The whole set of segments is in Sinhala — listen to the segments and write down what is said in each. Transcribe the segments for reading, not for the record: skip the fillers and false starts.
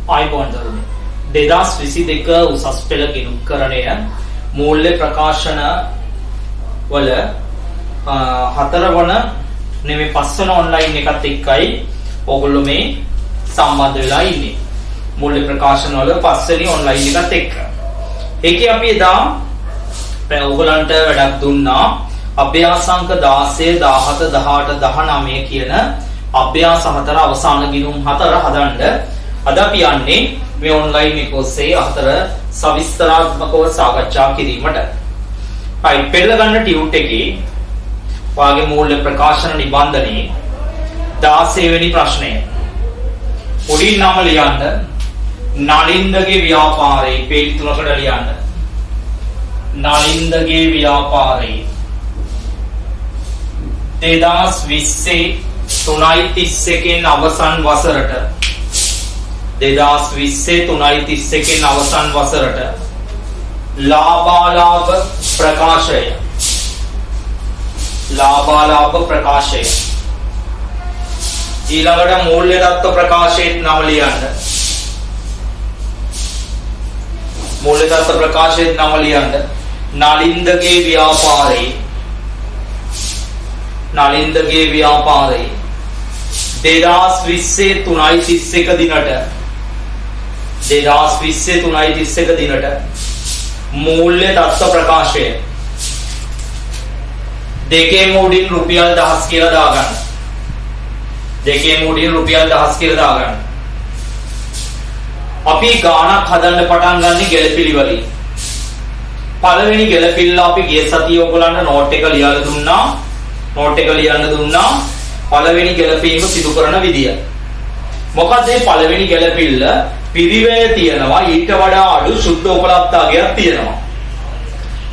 ආයිබෝන් දරුවනේ 2022 උසස් පෙළ ගිණුම්කරණය මූල්‍ය ප්‍රකාශන වල හතරවන නෙමෙයි පස්වන ඔන්ලයින් එකත් එක්කයි ඕගොල්ලෝ මේ සම්බන්ධ වෙලා ඉන්නේ. මූල්‍ය ප්‍රකාශන වල පස්වෙනි ඔන්ලයින් එකත් එක්ක. ඒකේ අපි එදා ඔයගොල්ලන්ට වැඩක් දුන්නා අභ්‍යාසාංක 16 17 18 19 කියන අභ්‍යාස හතර අවසාන ගිණුම් හතර හදන්න අද අපි යන්නේ මේ ඔන්ලයින් එක ඔස්සේ හතර සවිස්තරාත්මකව සාකච්ඡා කිරීමට. හරි පෙළ ගන්න ටියුට් එකේ වාගේ මූල්‍ය ප්‍රකාශන නිබන්ධනයේ 16 වෙනි ප්‍රශ්නය. උඩින් නම ලියන්න නලින්දගේ ව්‍යාපාරේ පේජ් 3කට ලියන්න. නලින්දගේ ව්‍යාපාරේ 2020 3:31 අවසන් වසරට 2020 3:31 අවසන් වසරට ලාභාලාභ ප්‍රකාශය ඊළඟට මූල්‍ය தত্ত্ব ප්‍රකාශයට නම ලියන්න. මූල්‍ය தত্ত্ব ප්‍රකාශයට නම ලියන්න. නලින්දගේ ව්‍යාපාරේ 2020 3:31 දිනට 2020 3:31 දිනට මූල්‍ය தত্ত্ব ප්‍රකාශය දෙකේම උඩින් රුපියල් 1000 කියලා දාගන්න. දෙකේම උඩින් රුපියල් 1000 කියලා දාගන්න. අපි ගාණක් හදන්න පටන් ගන්න ගෙලපිලි වලින්. පළවෙනි ගෙලපිල්ල අපි ගිය සතියේ ඔයගලන්ට නෝට් එක ලියලා දුන්නා. නෝට් එක ලියන්න දුන්නා. පළවෙනි ගැලපීම සිදු කරන විදිය. මොකද මේ පළවෙනි ගැලපිල්ල පිරිවැය තියෙනවා ඊට වඩා අඩු සුද්ධ උපලබ්ධතාවයක් තියෙනවා.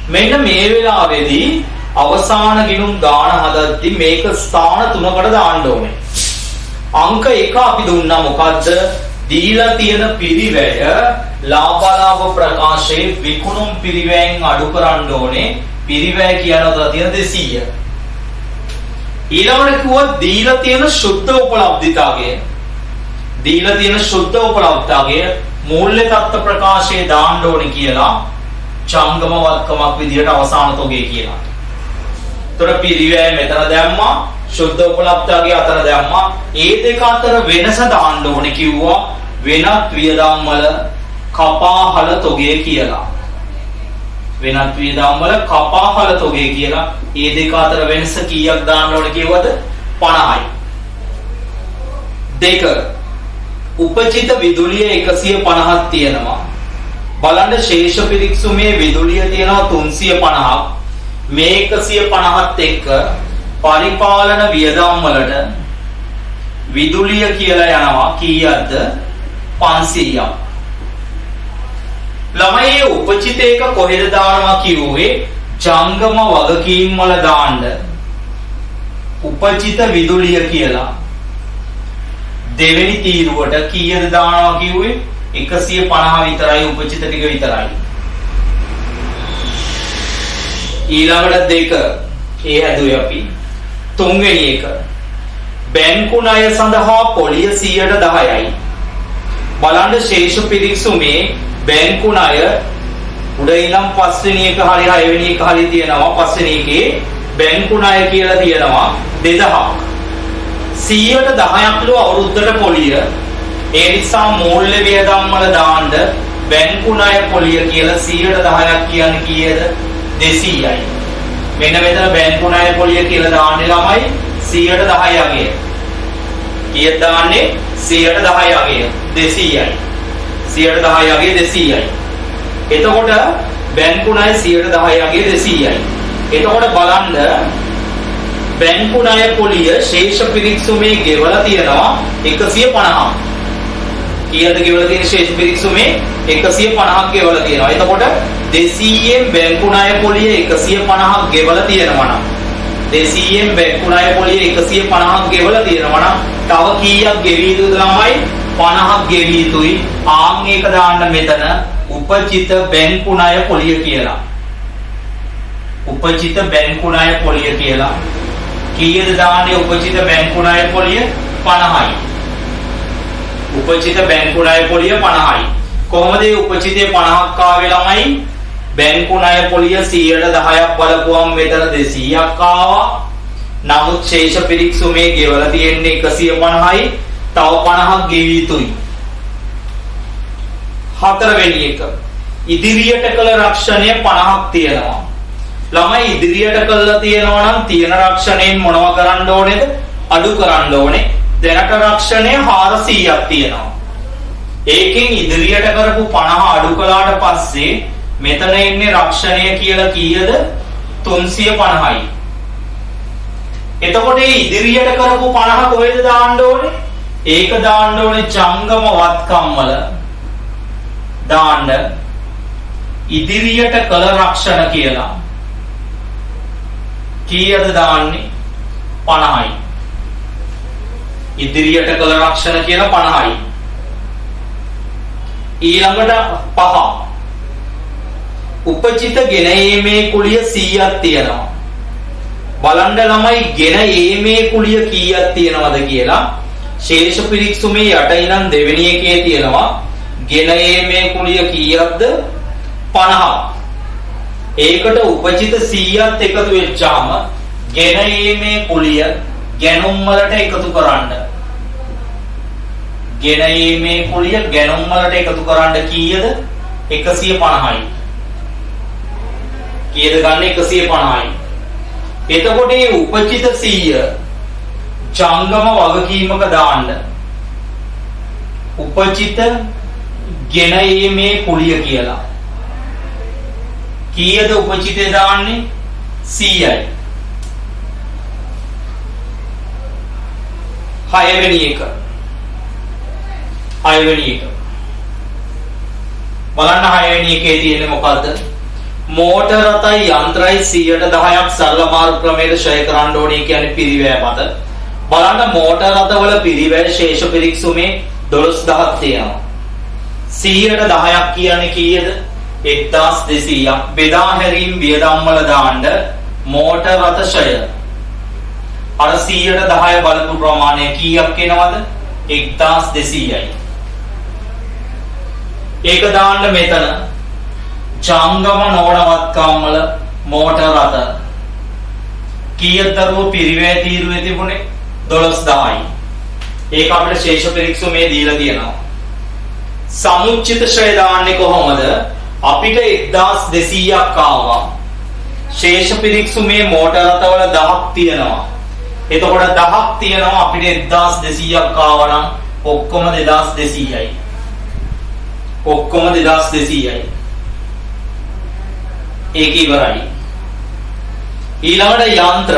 මෙන්න මේ වෙලාවේදී අවසාන ගිණුම් ගාණ හදද්දි මේක ස්ථාන තුනකට දාන්න ඕනේ. අංක 1 අපි දුන්නා මොකද්ද? දීලා තියෙන පිරිවැය ලාභාලාභ ප්‍රකාශයේ විකුණුම් පිරිවැයෙන් අඩු කරන්න ඕනේ. පිරිවැය කියනවා තියෙන 200. ඊළඟට කිව්වා දීලා තියෙන සුද්ධ උපලබ්ධතාවය. දීලා තියෙන සුද්ධ උපලබ්ධතාවය මූල්‍ය தত্ত্ব ප්‍රකාශයේ දාන්න ඕනේ කියලා චංගම වත්කමක් විදියට අවසාන තොගේ කියලා. ତොර පිරිවැය මෙතන දැම්මා සුද්ධ උපලබ්ධතාවය අතර දැම්මා. ඒ දෙක අතර වෙනස දාන්න ඕනේ කිව්වා වෙනත් වියදම් වල කපාහල තොගේ කියලා. වෙනත් වියදම් වල කපාහල තොගේ කියලා. ඒ දෙක අතර වෙනස කීයක් දාන්න ඕනේ කියවද? 50යි. දෙක උපචිත විදුලිය 150ක් තියෙනවා. බලන්න ශේෂ පිරික්සුමේ විදුලිය තියෙනවා 350ක්. මේ 150ත් එක්ක පරිපාලන වියදම් වලට විදුලිය කියලා යනවා කීයක්ද? 500ක්. ළමයි උපචිත එක කොහෙද දානවා කිව්වේ? ජංගම වගකීම් වල දාන්න. උපචිත විදුලිය කියලා. දෙවෙනි තීරුවට කීයද දානවා කිව්වේ? 150 විතරයි උපචිත ටික විතරයි. ඊළඟට දෙක ඒ හැදුවේ අපි. තුන්වෙනි එක බැංකු ණය සඳහා පොලිය 10%යි. බලන්න ශේෂ පිරික්සුමේ බැංකු ණය උඩ ඉඳන් පස්වෙනි එක හරි හයවෙනි එක හරි තියෙනවා. පස්වෙනි එකේ බැංකු ණය කියලා තියෙනවා 2000ක්. 110ක් ලෝ අවුරුද්දට පොලිය. ඒ නිසා මූල්‍ය වියදම් වල දාන්න බැංකු ණය පොලිය කියලා 110ක් කියන්නේ කීයද? 200යි. මෙන්න මෙතන බැංකු ණය පොලිය කියලා දාන්නේ ළමයි 110 යගේ. කීයද දාන්නේ? 110 යගේ 200යි. 110 යගේ 200යි. එතකොට බැංකු ණය 110 යගේ 200යි. එතකොට බලන්න බැංකු ණය පොලිය ශේෂ පිරික්සුමේ ගෙවලා තියෙනවා 150ක්. කීයද ගෙවලා තියෙන ශේෂ පිරික්සුමේ? 150ක් ගෙවලා තියෙනවා. එතකොට 200න් බැංකු ණය පොලිය 150ක් ගෙවලා තියෙනවා නම් 200න් බැංකු ණය පොලිය 150ක් ගෙවලා තියෙනවා නම් තව කීයක් ගෙවී යුතුද ළමයි? 50ක් ගෙවී යුතුයි. ආන් එක දාන්න මෙතන උපචිත බැංකු ණය පොලිය කියලා. උපචිත බැංකු ණය පොලිය කියලා. කීයද දාන්නේ උපචිත බැංකු ණය පොලිය? 50යි. උපචිත බැංකු ණය පොලිය 50යි. කොහොමද මේ උපචිතේ 50ක් ආවේ ළමයි? බැංකු ණය පොලිය 110ක් බලපුවම මෙතන 200ක් ආවා. නමුත් ශේෂ පිරික්සුමේ ගෙවලා තියෙන්නේ 150යි. තව 50ක් ගෙවි යුතුයි. හතරවෙනි එක. ඉදිරියට කළ රක්ෂණය 50ක් තියෙනවා. ළමයි ඉදිරියට කළා තියෙනවා නම් තියෙන රක්ෂණයෙන් මොනව කරන්න ඕනේද? අඩු කරන්න ඕනේ. දැනට රක්ෂණය 400ක් තියෙනවා. ඒකෙන් ඉදිරියට කරපු 50 අඩු කළාට පස්සේ මෙතන ඉන්නේ රක්ෂණය කියලා කීයද? 350යි. එතකොට මේ ඉදිරියට කරපු 50 කොහෙද දාන්න ඕනේ? ඒක දාන්න ඕනේ ජංගම වත්කම් වල දාන්න. ඉදිරියට කළ රක්ෂණ කියලා කීයද දාන්නේ? 50යි. ඉදිරියට කළ රක්ෂණ කියලා 50යි. ඊළඟට 5. උපචිත ගෙන ඒමේ කුලිය 100ක් තියෙනවා. බලන්න ළමයි ගෙන ඒමේ කුලිය කීයක් තියෙනවද කියලා. ශේෂ පිරික්සුමේ යට ඉනම් දෙවෙනි එකේ තියෙනවා ගෙන ඒමේ කුලිය කීයක්ද? 50ක්. ඒකට උපචිත 100ත් එකතු වෙච්චාම ගෙන ඒමේ කුලිය ගැනුම් වලට එකතු කරන්න. ගෙන ඒමේ කුලිය ගැනුම් වලට එකතු කරන්න කීයද? 150යි. කීයද ගන්න? 150යි. එතකොට මේ උපචිත 100 ජංගම වගකීමක දාන්න. උපචිත ගෙන ඒමේ කුලිය කියලා. කීයද උපචිතේ දාන්නේ? 100යි. 6වෙනි එක. බලන්න 6වෙනි එකේ තියෙන්නේ මොකද්ද? මෝටර රථයි යන්ත්‍රයි 110ක් සරල මාර්ග ක්‍රමයට ක්ෂය කරන්න ඕනේ කියන්නේ පිරිවැය මත. බලන්න මෝටර රථවල පිරිවැය ශේෂ පිරික්සුමේ 12000ක් තියෙනවා. 110ක් කියන්නේ කීයද? 1200ක්. බෙදා හැරීම් වියදම් වල දාන්න මෝටර රථ ක්ෂය. අර 110 බලපු ප්‍රමාණය කීයක් එනවද? 1200යි. ඒක දාන්න මෙතන ජංගම නොවනවත්කම් වල මෝටර රථ කීයක් දරුවෝ පිරිවැය තීරුවේ තිබුණේ? 12000යි. ඒක අපිට ශේෂ පිරික්සුමේ දීලා තියෙනවා. සමුච්චිත ශ්‍රය දාන්නේ කොහොමද? අපිට 1200ක් ආවා. ශේෂ පිරික්සුමේ මෝටර රථවල 10ක් තියෙනවා. එතකොට 10ක් තියෙනවා අපිට 1200ක් ආවා නම් ඔක්කොම 2200යි. ඔක්කොම 2200යි. ඒක ඉවරයි. ඊළඟට යන්ත්‍ර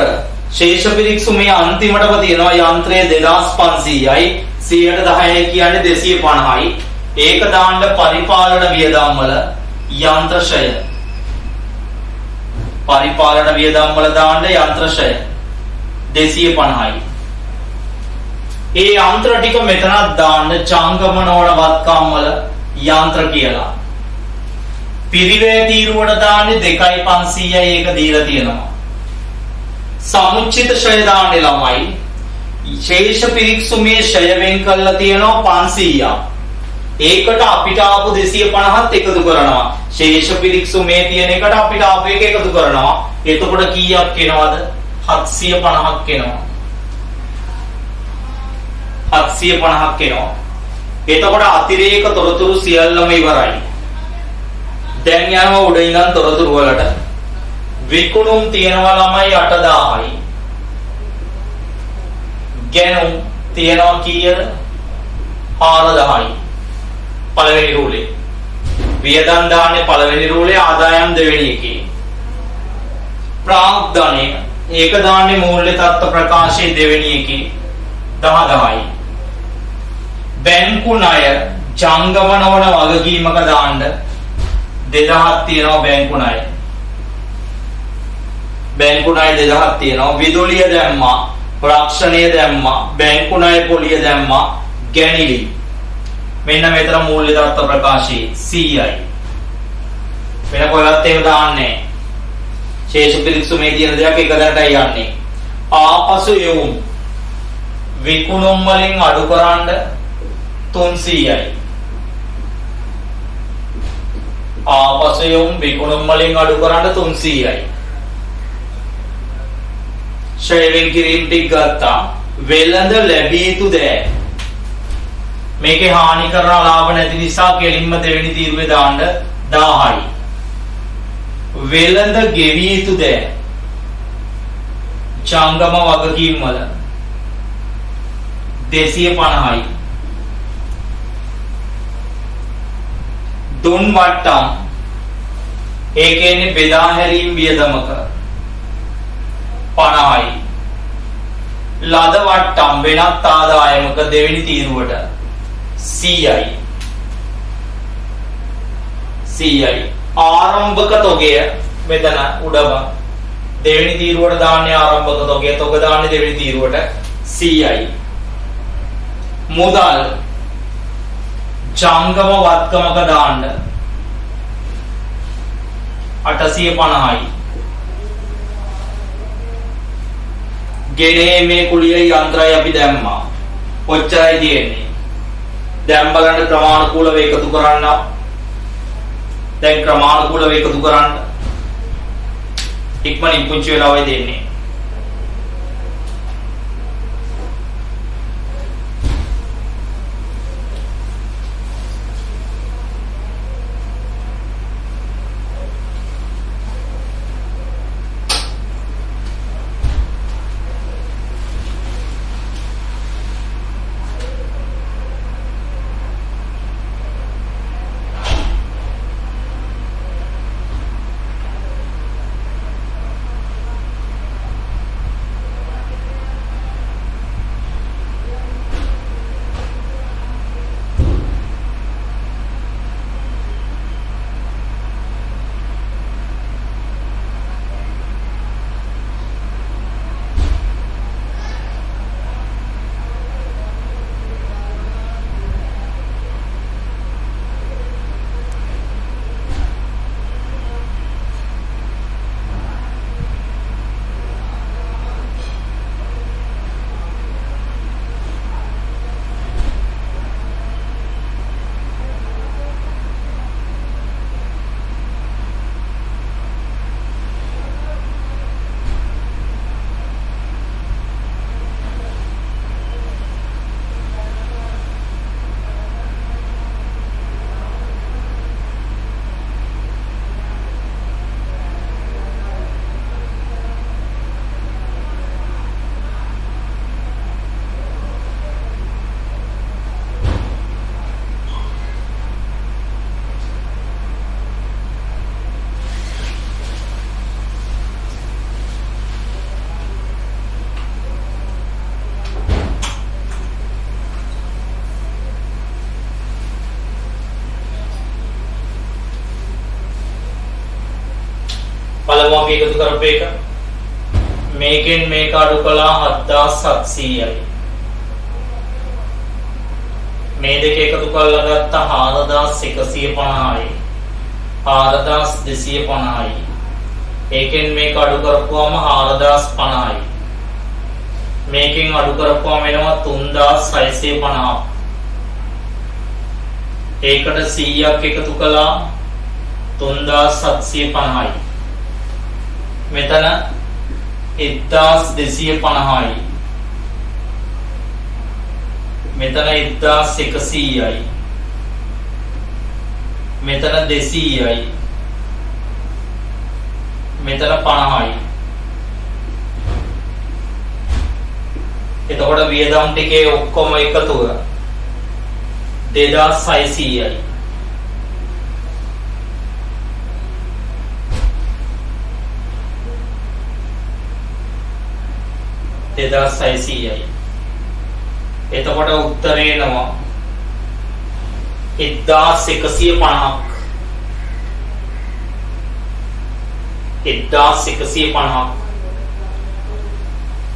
ශේෂ පිරික්සුමේ අන්තිමටම තියෙනවා යන්ත්‍රය 2500යි. 110 කියන්නේ 250යි. ඒක දාන්න පරිපාලන වියදම් වල යන්ත්‍ර ක්ෂය. පරිපාලන වියදම් වල දාන්න යන්ත්‍ර ක්ෂය 250යි. ඒ යන්ත්‍ර ටික මෙතනක් දාන්න ජංගම නොවන වත්කම් වල යන්ත්‍ර කියලා. පිරිවැය තීරුවට දාන්නේ 2500යි. ඒක දීලා තියෙනවා. සමුච්චිත ක්ෂය දාන්නේ ළමයි ශේෂ පිරික්සුමේ ක්ෂය වෙන් කරලා තියෙනවා 500ක්. ඒකට අපිට ආපු 250ත් එකතු කරනවා. ශේෂ පිරික්සුමේ තියෙන එකට අපිට ආපු එක එකතු කරනවා. එතකොට කීයක් එනවද? 750ක් එනවා. 750ක් එනවා. එතකොට අතිරේක තොරතුරු සියල්ලම ඉවරයි. දැන් යනවා උඩ ඉඳන් තොරතුරු වලට. විකුණුම් තියෙනවා ළමයි 8000යි. ගැනුම් තියෙනවා කීයද? 4000යි. පළවෙනි රූලේ. වියදම් දාන්නේ පළවෙනි රූලේ, ආදායම් දෙවෙනි එකේ. ප්‍රාග්ධනය ඒක දාන්නේ මූල්‍ය තත්ත්ව ප්‍රකාශයේ දෙවෙනි එකේ 10000යි. බැංකු ණය ජංගම නොවන වගකීමක දාන්න 2000ක් තියෙනවා බැංකු ණය. බැංකු ණය 2000ක් තියෙනවා. විදුලිය දැම්මා, රක්ෂණය දැම්මා, බැංකු ණය පොලිය දැම්මා, ගැනිලි. මෙන්න මෙතන මූල්‍ය තත්ත්ව ප්‍රකාශයේ 100යි. වෙන කොහෙවත් එහෙම දාන්නේ නැහැ. ශේෂ පිරික්සුමේ තියෙන දෙයක් එක දැනටයි යන්නේ. ආපසු යොමු. විකුණුම් වලින් අඩු කරන්න 300යි. ආපසයොම් විකුණුම් වලින් අඩු කරන්න 300යි. ෂෙයරින් කිරීම ටික ගත්තා. වෙළඳ ලැබිය යුතු දෑ. මේකේ හානි කරන ලාභ නැති නිසා කෙලින්ම දෙවෙනි තීරුවේ දාන්න 1000යි. වෙළඳ ගෙවිය යුතු දෑ. ජංගම වගකීම් වල 250යි. දුන් වට්ටම් ඒ කියන්නේ බෙදා හැරීම් වියදමක 50යි. ලද වට්ටම් වෙනත් ආදායමක දෙවෙනි තීරුවට 100යි. 100යි. ආරම්භක තොගය මෙතන උඩම දෙවෙනි තීරුවට දාන්නේ ආරම්භක තොගය, තොග දාන්නේ දෙවෙනි තීරුවට 100යි. මුදල් ජංගම වත්කමක දාන්න 850යි. ගෙනේ කුලිය යන්ත්‍රය අපි දැම්මා. කොච්චරයි තියෙන්නේ? දැන් බලන්න ක්‍රමානුකූලව එකතු කරන්න. දැන් ක්‍රමානුකූලව එකතු කරන්න. ඉක්මනින් පුංචි වෙලා ඔය දෙන්නේ. බලමු අපි එකතු කරපු එක. මේකෙන් මේක අඩු කළා 7700යි. මේ දෙක එකතු කරලා ගත්තා 4150යි. 4250යි. ඒකෙන් මේක අඩු කරපුවම 4050යි. මේකෙන් අඩු කරපුවම වෙනවා 3650ක්. ඒකට 100ක් එකතු කළා 3750යි. මෙතන 1250යි. මෙතන 1100යි. මෙතන 200යි. මෙතන 50යි. එතකොට වියදම් ටිකේ ඔක්කොම එකතුව 2600යි. එතකොට උත්තරේ එනවා 1150ක්. 1150ක්.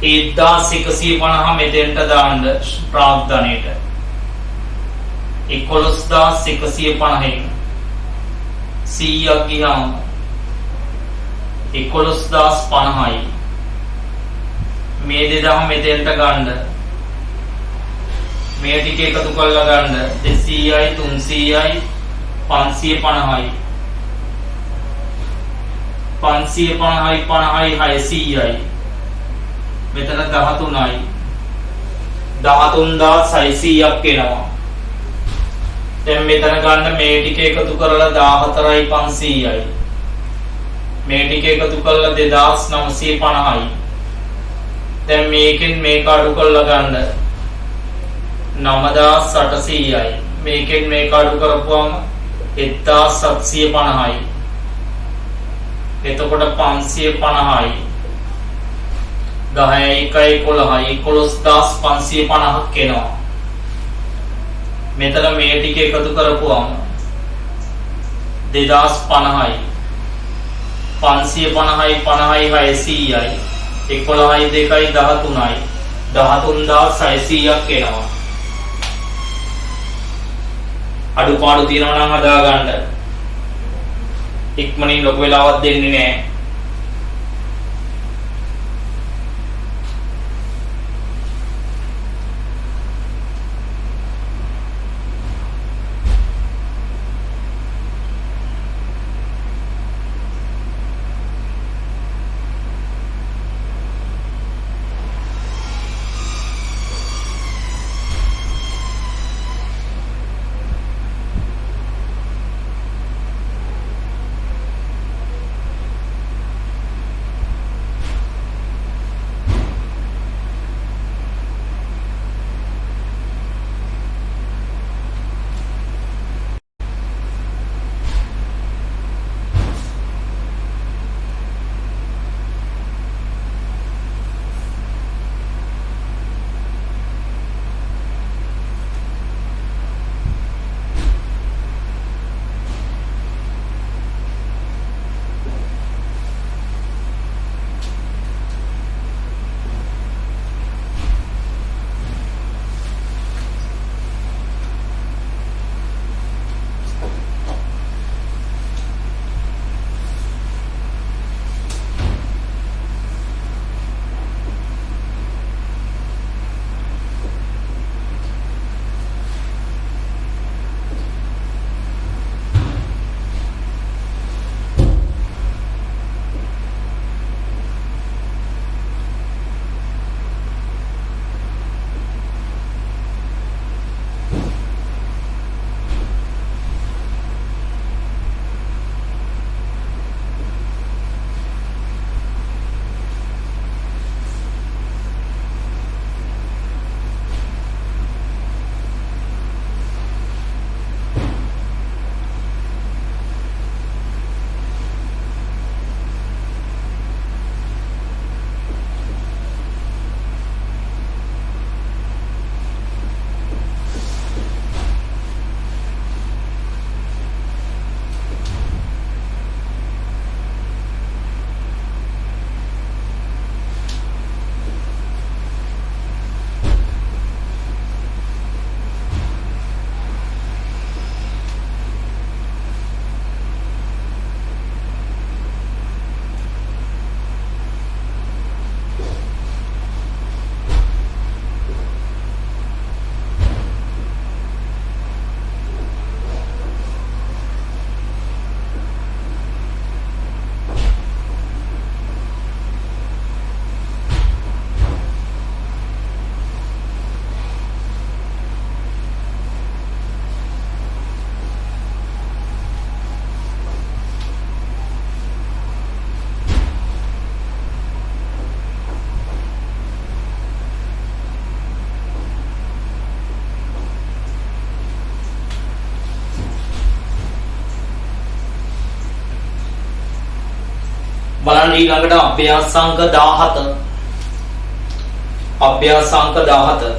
1150 මෙතෙන්ට දාන්න ප්‍රාග්ධනයට 11150න් 100ක් ගියාම 11050යි. මේ 2000 මෙතෙන්ට ගන්න මේ ටික එකතු කරලා ගන්න 200යි 300යි 550යි 550යි 50යි 600යි මෙතන 13යි 13600ක් එනවා. දැන් මෙතන ගන්න මේ ටික එකතු කරලා 14500යි මේ ටික එකතු කරලා 2950යි. දැන් මේකෙන් මේක අඩු කරලා ගන්න 9800යි මේකෙන් මේක අඩු කරපුවම 1750යි. එතකොට 550යි 10 1 11යි 11550ක් එනවා. මෙතන මේ ටික එකතු කරපුවම 2050යි 550යි 50යි 600යි 11යි 2යි 13යි 13600ක් එනවා. අඩුපාඩු තියෙනවා නම් හදා ගන්න. ඉක්මනින් ලොකු වෙලාවක් දෙන්නේ නැහැ. බලන්න ඊළඟට අභ්‍යාසාංක 17 අභ්‍යාසාංක 17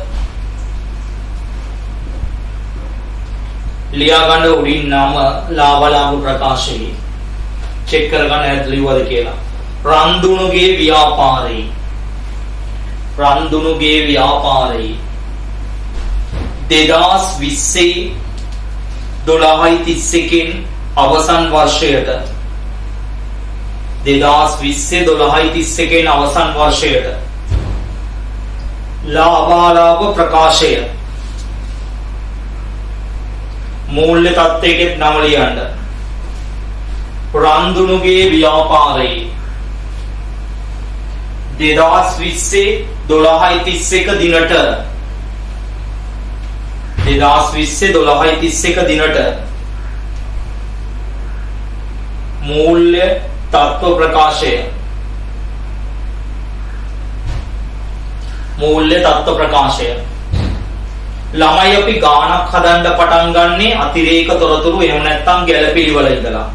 ලියා ගන්න උඩින් නම ලාභලාභ ප්‍රකාශයේ චෙක් කරගන්න ඇද්ද ලිව්වද කියලා. රන්දුණුගේ ව්‍යාපාරේ 2020 12:31 අවසන් වර්ෂයට 2020 12:31 අවසන් වර්ෂයට ලාභාලාභ ප්‍රකාශය මූල්‍ය තත්ත්වයකට නම ලියන්න. රන්දුනුගේ ව්‍යාපාරයේ 2020 12:31 දිනට 2020 12:31 දිනට මූල්‍ය තත්ත්ව ප්‍රකාශය ළමයි අපි ගානක් හදන්න පටන් ගන්නේ අතිරේක තොරතුරු එහෙම නැත්නම් ගැළපිලිවල ඉඳලා.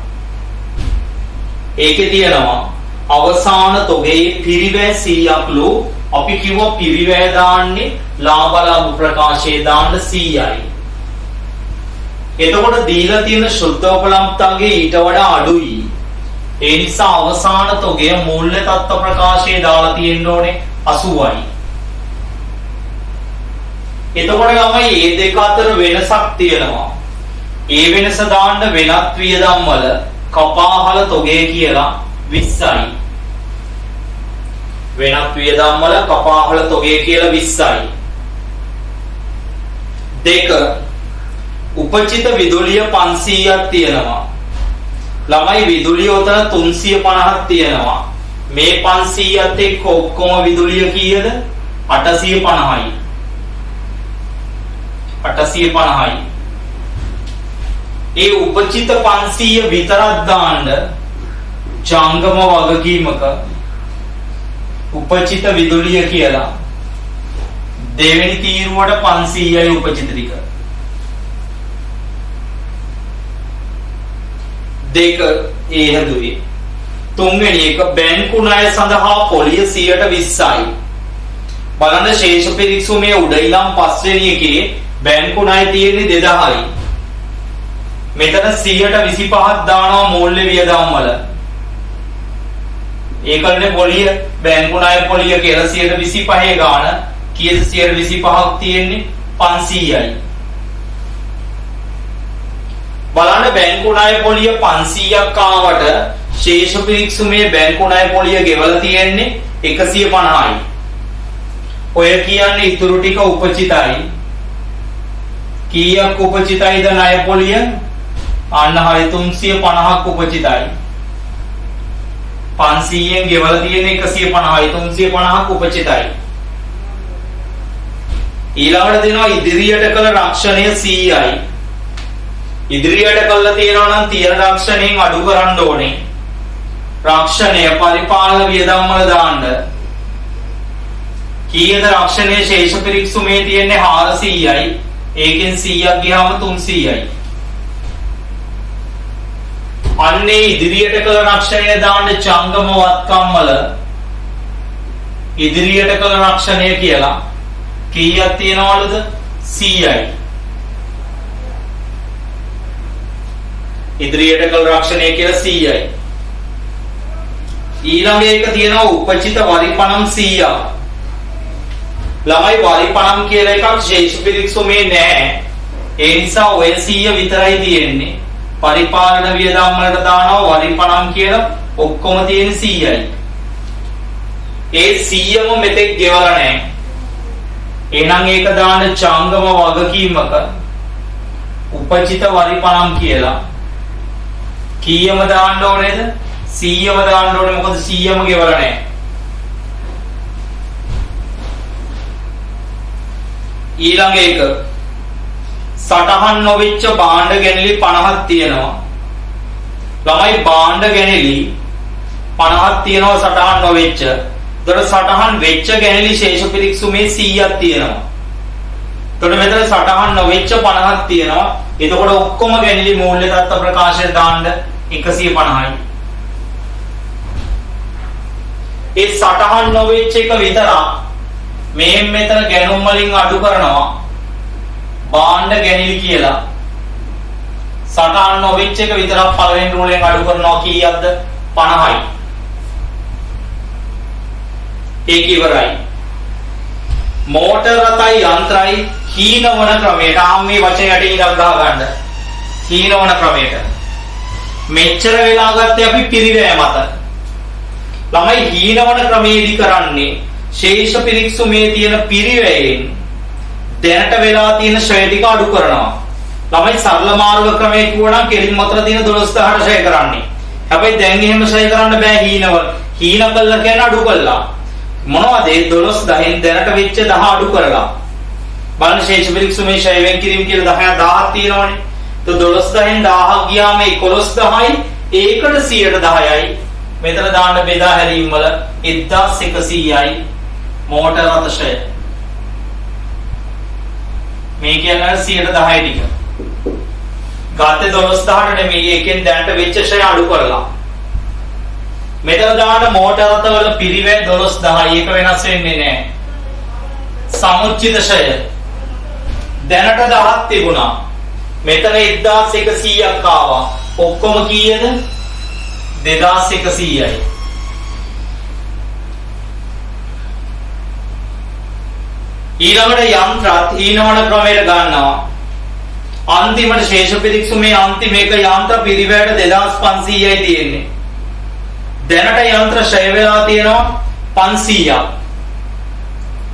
ඒකේ තියෙනවා අවසාන තොගේ පිරිවැය 100ක්ලු අපි කිව්ව පිරිවැය දාන්නේ ලාභ ප්‍රකාශයේ දාන්න 100යි. එතකොට දීලා තියෙන ශුද්ධ උපලම්භතාවගේ ඊට වඩා අඩුයි. ඒ නිසා අවසාන තොගේ මූල්‍ය තත්ත්ව ප්‍රකාශයේ දාලා තියෙන්න ඕනේ 80යි. එතකොට ළමයි මේ දෙක අතර වෙනසක් තියෙනවා. ඒ වෙනස දාන්න වෙනත් වියදම් වල කපාහල තොගේ කියලා 20යි. වෙනත් වියදම් වල කපාහල තොගේ කියලා 20යි. දෙක උපචිත විදුලිය 500ක් තියෙනවා. ළමයි විදුලිය උතන 350ක් තියෙනවා. මේ 500ත් එක්ක ඔක්කොම විදුලිය කීයද? 850යි. 850යි. ඒ උපචිත 500 විතරක් දාන්න ජංගම වගකීමක උපචිත විදුලිය කියලා දෙවෙනි තීරුවට 500යි උපචිත ටික. දෙක ඒ හැදුවේ. තුන්වෙනි එක බැංකු ණය සඳහා පොලිය 120යි. බලන්න ශේෂ පිරික්සුමේ උඩ ඉඳන් පස්වෙනි එකේ බැංකු ණය තියෙන්නේ 2000යි. මෙතන 125ක් දානවා මූල්‍ය වියදම් වල. ඒකනේ පොලිය බැංකු ණය පොලිය කියලා 125 ගාන කීයද? 125ක් තියෙන්නේ 500යි. බලන්න බැංකු ණය පොලිය 500ක් ආවට ශේෂ පිරික්සුමේ බැංකු ණය පොලිය ගෙවලා තියෙන්නේ 150යි. ඔය කියන්නේ ඉතුරු ටික උපචිතයි. කීයක් උපචිතයිද ණය පොලිය? අන්න හරි 350ක් උපචිතයි. 500ෙන් ගෙවලා තියෙන්නේ 150යි. 350ක් උපචිතයි. ඊළඟට දෙනවා ඉදිරියට කළ රක්ෂණය 100යි. ඉදිරියට කළා තියෙනවා නම් තියෙන රක්ෂණයෙන් අඩු කරන්න ඕනේ. රක්ෂණය පරිපාලන වියදම් වල දාන්න. කීයද රක්ෂණයේ ශේෂ පිරික්සුමේ තියෙන්නේ 400යි. ඒකෙන් 100ක් ගියාම 300යි. අන්නේ ඉදිරියට කළ රක්ෂණය දාන්න ජංගම වත්කම් වල ඉදිරියට කළ රක්ෂණය කියලා කීයක් තියනවලුද? 100යි. ඉදිරියට කළ රක්ෂණය කියලා 100යි. ඊළඟ එක තියෙනවා උපචිත වරිපණම් 100ක්. ළමයි වරිපණම් කියලා එකක් ශේෂ පිරික්සුමේ නැහැ. ඒ නිසා ඔය 100 විතරයි තියෙන්නේ. පරිපාලන වියදම් වලට දානවා වරිපණම් කියලා ඔක්කොම තියෙන 100යි. ඒ 100ම මෙතෙක් ගෙවලා නැහැ. එහෙනම් ඒක දාන්න ජංගම වගකීමක උපචිත වරිපණම් කියලා. කීයම දාන්න ඕනේද? 100ම දාන්න ඕනේ. මොකද 100ම ගෙවලා නැහැ. ඊළඟ එක සටහන් නොවෙච්ච භාණ්ඩ ගැනලි 50ක් තියෙනවා. ළමයි භාණ්ඩ ගැනලි 50ක් තියෙනවා සටහන් නොවෙච්ච. ඒතර සටහන් වෙච්ච ගැනලි ශේෂ පිරික්සුමේ 100ක් තියෙනවා. එතකොට මෙතන සටහන් නොවෙච්ච 50ක් තියෙනවා. එතකොට ඔක්කොම ගැනලි මූල්‍ය තත්ත්ව ප්‍රකාශය දාන්න 150යි. ඒ සටහන් නොවෙච්ච එක විතරක් මේ මෙතන ගැනුම් වලින් අඩු කරනවා. භාණ්ඩ ගැනලි කියලා. සටහන් නොවෙච්ච එක විතරක් පළවෙනි රූලෙන් අඩු කරනවා කීයක්ද? 50යි. ඒක ඉවරයි. මෝටර රථයි යන්ත්‍රයි හීනවන ක්‍රමයට මේ වචන යටින් ඉඳන් ගහ ගන්න. හීනවන ක්‍රමයට. මෙච්චර වෙලා ගත්තේ අපි පිරිවැය මත. ළමයි හීනවන ක්‍රමයේදී කරන්නේ ශේෂ පිරික්සුමේ තියෙන පිරිවැයෙන් දැනට වෙලා තියෙන ශ්‍රේය ටික අඩු කරනවා. ළමයි සරල මාර්ග ක්‍රමයේ කිව්වනම් කෙලින්ම අතර තියෙන 12000ට ෂෙයා කරන්නේ. හැබැයි දැන් එහෙම ෂෙයා කරන්න බෑ හීන කළා කියන අඩු කළා. මොනවද ඒ 12000න් දැනට වෙච්ච 10 අඩු කරලා. බලන්න ශේෂ පිරික් සුමේ ෂෙයා වෙන් කිරීම කියලා 1000 තියෙනවනේ. તો 12000න් 1000 ගියාම 11000යි ඒකට 110යි. මෙතන දාන්න බෙදා හැරීම වල 1100යි මෝටර රථ ෂෙයා. මේ කියන්නේ 110යි ටික. ගාතේ 12000ට නෙමෙයි එකෙන් දැනට වෙච්ච ෂය අඩු කරලා. මෙතන දාන මෝටර රථවල පිරිවැය 12000යි ඒක වෙනස් වෙන්නේ නැහැ. සමුච්චිත ෂය දැනට 1000ක් තිබුණා. මෙතන 1100ක් ආවා. ඔක්කොම කීයද? 2100යි. ඊළඟට යන්ත්‍රත් ඊනවන ක්‍රමයට ගන්නවා. අන්තිමට ශේෂ පිරික්සුමේ අන්තිම එක යන්ත්‍ර පිරිවැයට 2500යි තියෙන්නේ. දැනට යන්ත්‍ර ෂය වෙලා තියෙනවා 500ක්.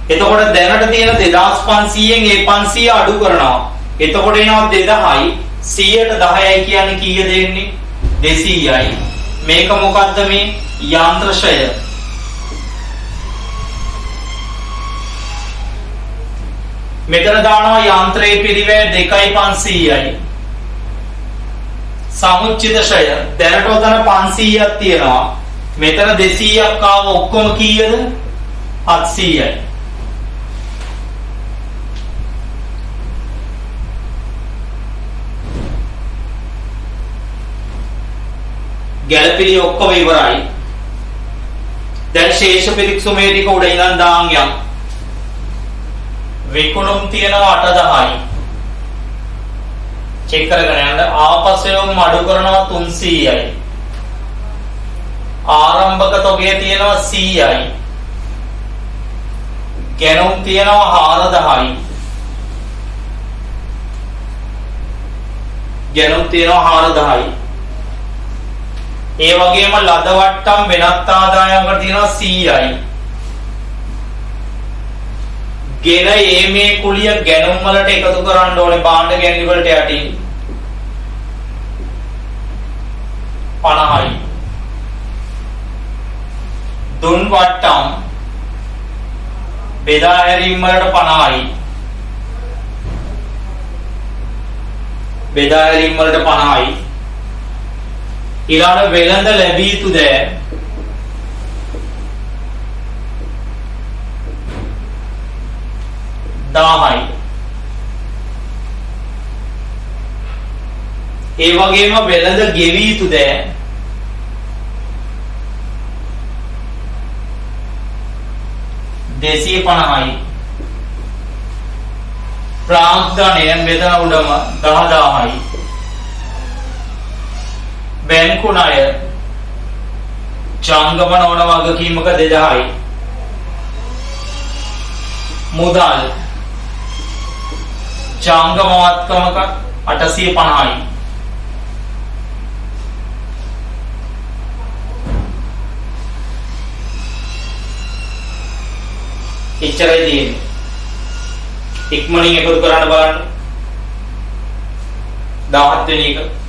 එතකොට දැනට තියෙන 2500න් ඒ 500 අඩු කරනවා. එතකොට එනවා 2000යි 100ට 10යි කියන්නේ කීයද එන්නේ? 200යි. මේක මොකද්ද මේ යන්ත්‍ර ෂය? මෙතන දානවා යන්ත්‍රයේ පිරිවැය 2500යි. සමුච්චිත ෂය දැනට උතන 500ක් තියෙනවා. මෙතන 200ක් ආව ඔක්කොම කීයද? 700යි. ගැළපිලි ඔක්කොම ඉවරයි. දැන් ශේෂ පිරික්සුමේ ටික උඩ ඉඳන් දාන් යම්. විකුණුම් තියෙනවා 8000යි. චෙක් කරගෙන යන්න. ආපස්සෙම අඩු කරනවා 300යි. ආරම්භක තොගය තියෙනවා 100යි. ගැනුම් තියෙනවා 4000යි. ගැනුම් තියෙනවා 4000යි. ඒ වගේම ලද වට්ටම් වෙනත් ආදායමකට තියෙනවා 100යි. ගෙන මේ කුලිය ගැනුම් වලට එකතු කරන්න ඕනේ භාණ්ඩ ගැන්වි වලට යටින් 50යි. දුන් වට්ටම් බෙදා හැරීම වලට 50යි. බෙදා හැරීම වලට 50යි. ඊළඟ වෙළඳ ලැබී යුතු දෑ දාහයි. ඒ වගේම වෙළඳ ගෙවී යුතු දෑ දෙසිය 50යි. ප්‍රාග්ධනය මෙතන උඩම 10000යි. බැංකු ණය ජංගම නොවන වගකීමක 2000යි. මුදල් ජංගමවත්කමක 850යි. එච්චරයි තියෙන්නේ. ඉක්මනින් එකතු කරන්න බලන්න. 17 වෙනි එක.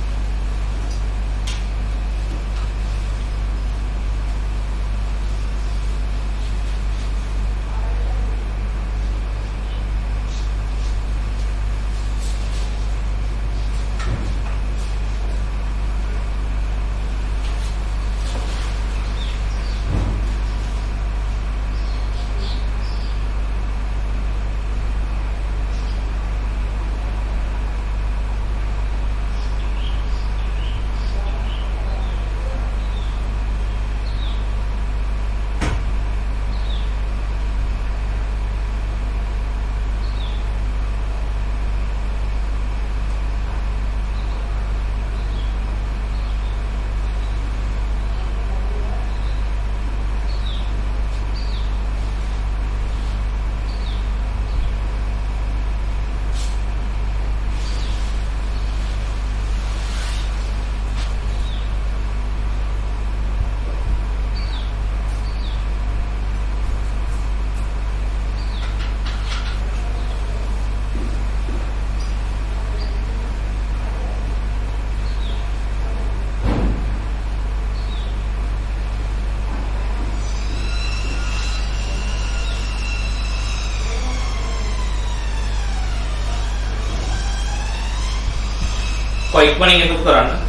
ඉක්මනින් එකතු කරන්න.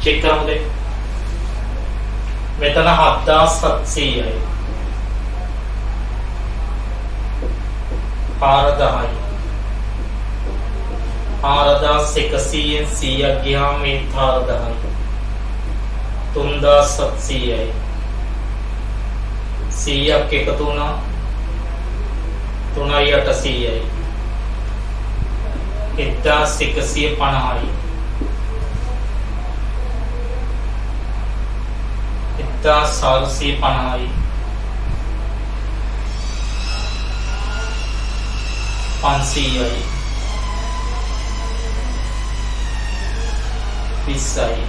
චෙක් කරමුද? මෙතන 7700යි. 4000යි. 4100න් 100ක් ගියාම මේ 4000යි. 3700යි. 100ක් එකතු වුණා 3800යි. 1150යි. 1450යි. 500යි. 20යි.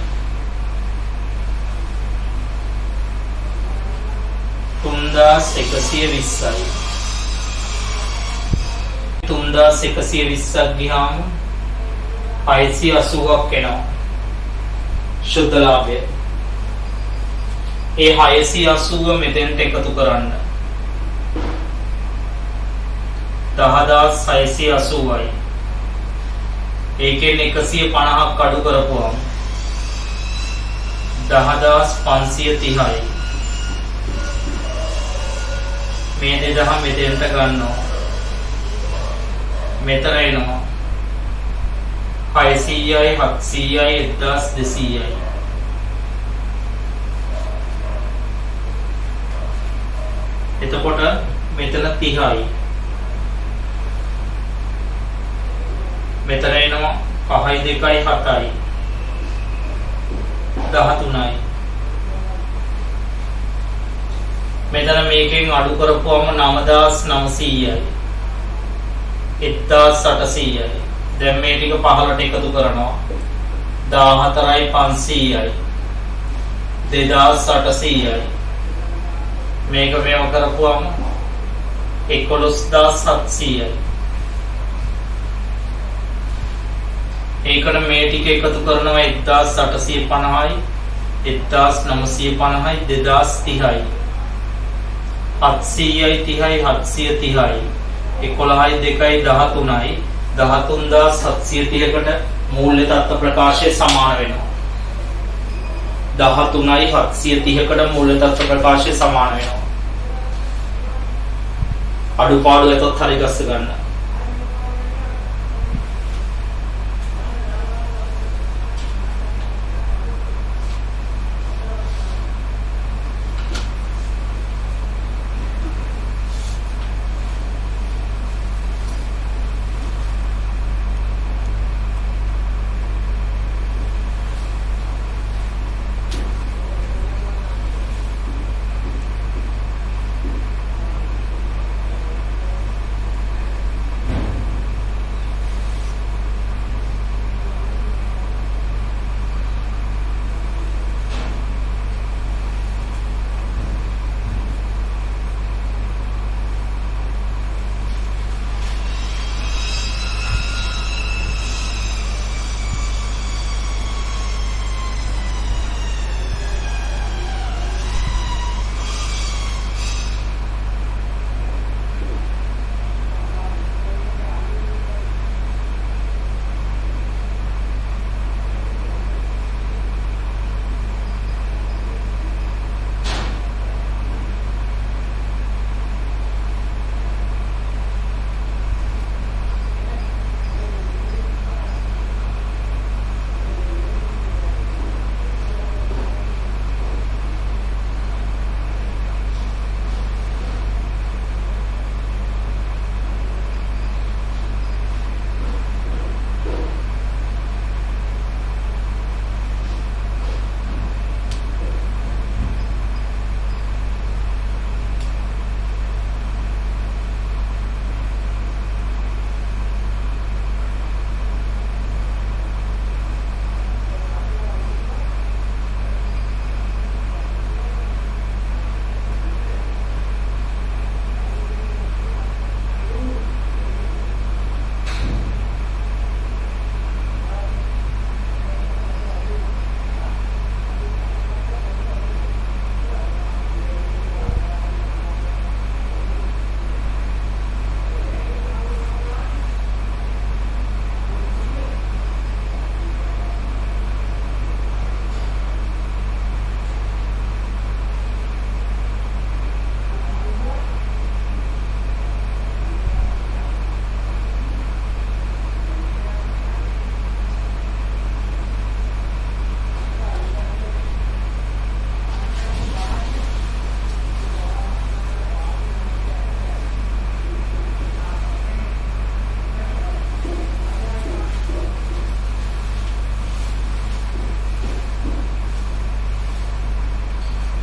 3120යි. 3120ක් ගියාම 680ක් එනවා ශුද්ධ ලාභය. ඒ 680 මෙතෙන්ට එකතු කරන්න 10680යි. ඒකෙන් 150ක් අඩු කරපුවම 10530යි. මේ 2000 මෙතෙන්ට ගන්නවා. මෙතන එනවා 600යි 700යි 1200යි. එතකොට මෙතන 30යි. මෙතන එනවා 5යි 2යි 7යි 13යි. මෙතන මේකෙන් අඩු කරපුවම 9900යි 1800යි. දැන් මේ ටික 15ට එකතු කරනවා 14500යි 2800යි. මේක මේව කරපුවම 11700යි ඒකට මේ ටික එකතු කරනවා 1850යි 1950යි 2030යි 700යි 30යි 730යි 11යි 2යි 13යි 13730කට මූල්‍ය තත්ත්ව ප්‍රකාශය සමාන වෙනවා 13යි 730කට මූල්‍ය තත්ත්ව ප්‍රකාශය සමාන වෙනවා අඩුපාඩු ඇතොත් හරි ගස්ස ගන්න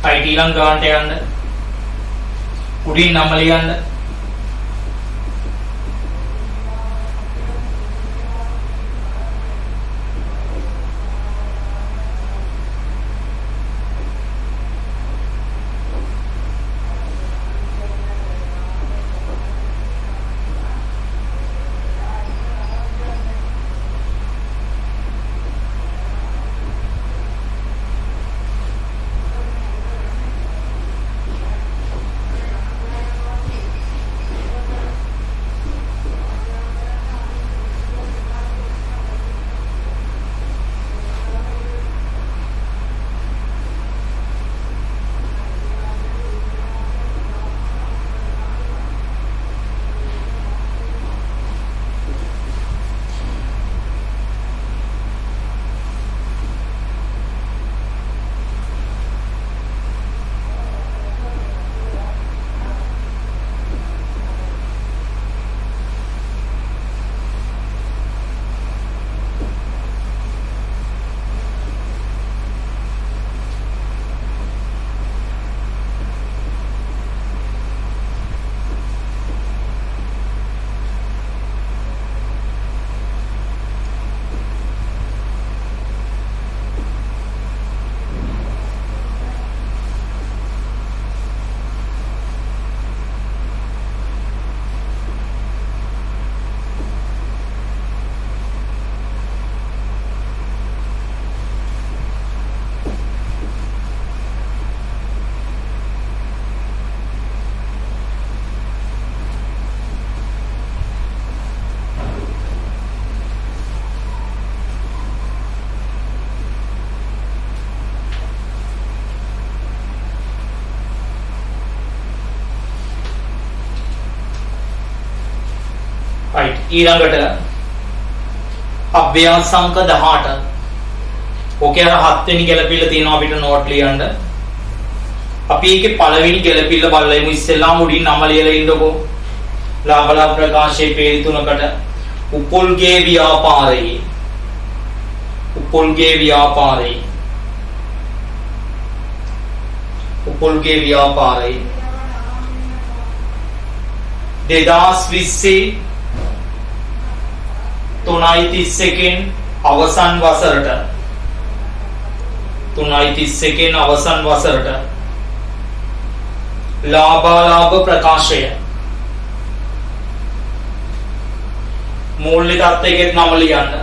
IT ඊළඟ ගානට යන්න උඩින් නම ලියන්න ඊළඟට අභ්‍යාස අංක 18. ඕකේ අර 7 වෙනි ගැළපිල්ල තියෙනවා අපිට නෝට් ලියන්න. අපි ඒකේ පළවෙනි ගැළපිල්ල බලමු. ඉස්සෙල්ලාම උඩින් නම ලියලා ඉන්නකෝ. ලාභ ලාභ ප්‍රකාශයේ පේරි තුනකට උපුල්ගේ ව්‍යාපාරයේ උපුල්ගේ ව්‍යාපාරයේ උපුල්ගේ ව්‍යාපාරයේ 2020 3:31 අවසන් වසරට 3:31 අවසන් වසරට ලාභාලාභ ප්‍රකාශය මූල්‍ය තත්ත්වයකට නම ලියන්න.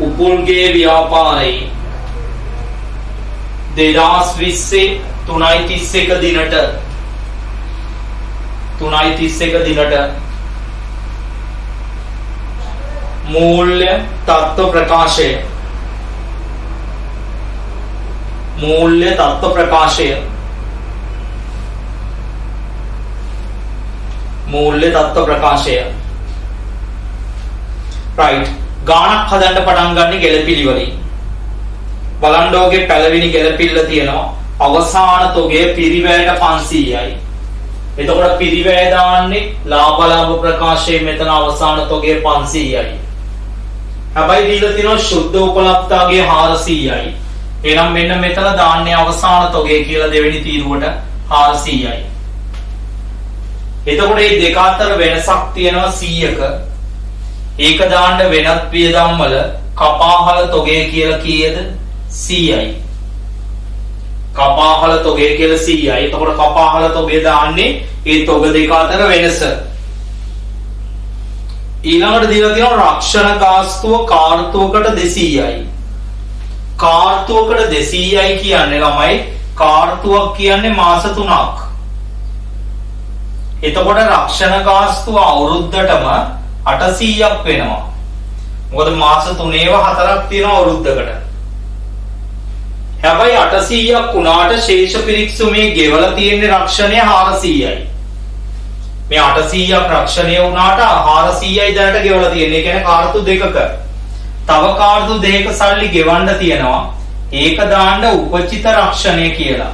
උපුල්ගේ ව්‍යාපාරයේ 2020 3:31 දිනට 3:31 දිනට මූල්‍ය තත්ත්ව ප්‍රකාශය මූල්‍ය තත්ත්ව ප්‍රකාශය මූල්‍ය තත්ත්ව ප්‍රකාශය right ගාණක් හදන්න පටන් ගන්න ගැළපිලි වලින් බලන්න ඕකේ පළවෙනි ගැළපිල්ල තියෙනවා අවසාන තොගය පිරිවැයට 500යි. එතකොට පිරිවැය දාන්නේ ලාභ ලාභ ප්‍රකාශයේ මෙතන අවසාන තොගය 500යි. හැබැයි දීලා තියෙනවා ශුද්ධ උපලබ්ධතාවගේ 400යි. එහෙනම් මෙන්න මෙතන දාන්නේ අවසාන තොගය කියලා දෙවෙනි තීරුවට 400යි. එතකොට මේ දෙක අතර වෙනසක් තියෙනවා 100ක. ඒක දාන්න වෙනත් වියදම් වල කපාහල තොගය කියලා කීයද 100යි. කපාහල තොගය කියලා 100යි. එතකොට කපාහල තොගය දාන්නේ මේ තොග දෙක අතර වෙනස. ඊළඟට දීලා තියෙනවා රක්ෂණ ගාස්තුව කාර්තුවකට 200යි. කාර්තුවකට 200යි කියන්නේ ළමයි කාර්තුවක් කියන්නේ මාස 3ක්. එතකොට රක්ෂණ ගාස්තුව අවුරුද්දටම 800ක් වෙනවා. මොකද මාස 3ේව 4ක් තියෙනවා අවුරුද්දකට. හැබැයි 800ක් වුණාට ශේෂ පිරික්සුමේ ගෙවලා තියෙන රක්ෂණය 400යි. මේ 800ක් රක්ෂණය වුණාට 400යි දැනට ගෙවලා තියෙන්නේ. ඒ කියන්නේ කාර්තු දෙකක. තව කාර්තු දෙකක සල්ලි ගෙවන්න තියෙනවා. ඒක දාන්න උපචිත රක්ෂණය කියලා.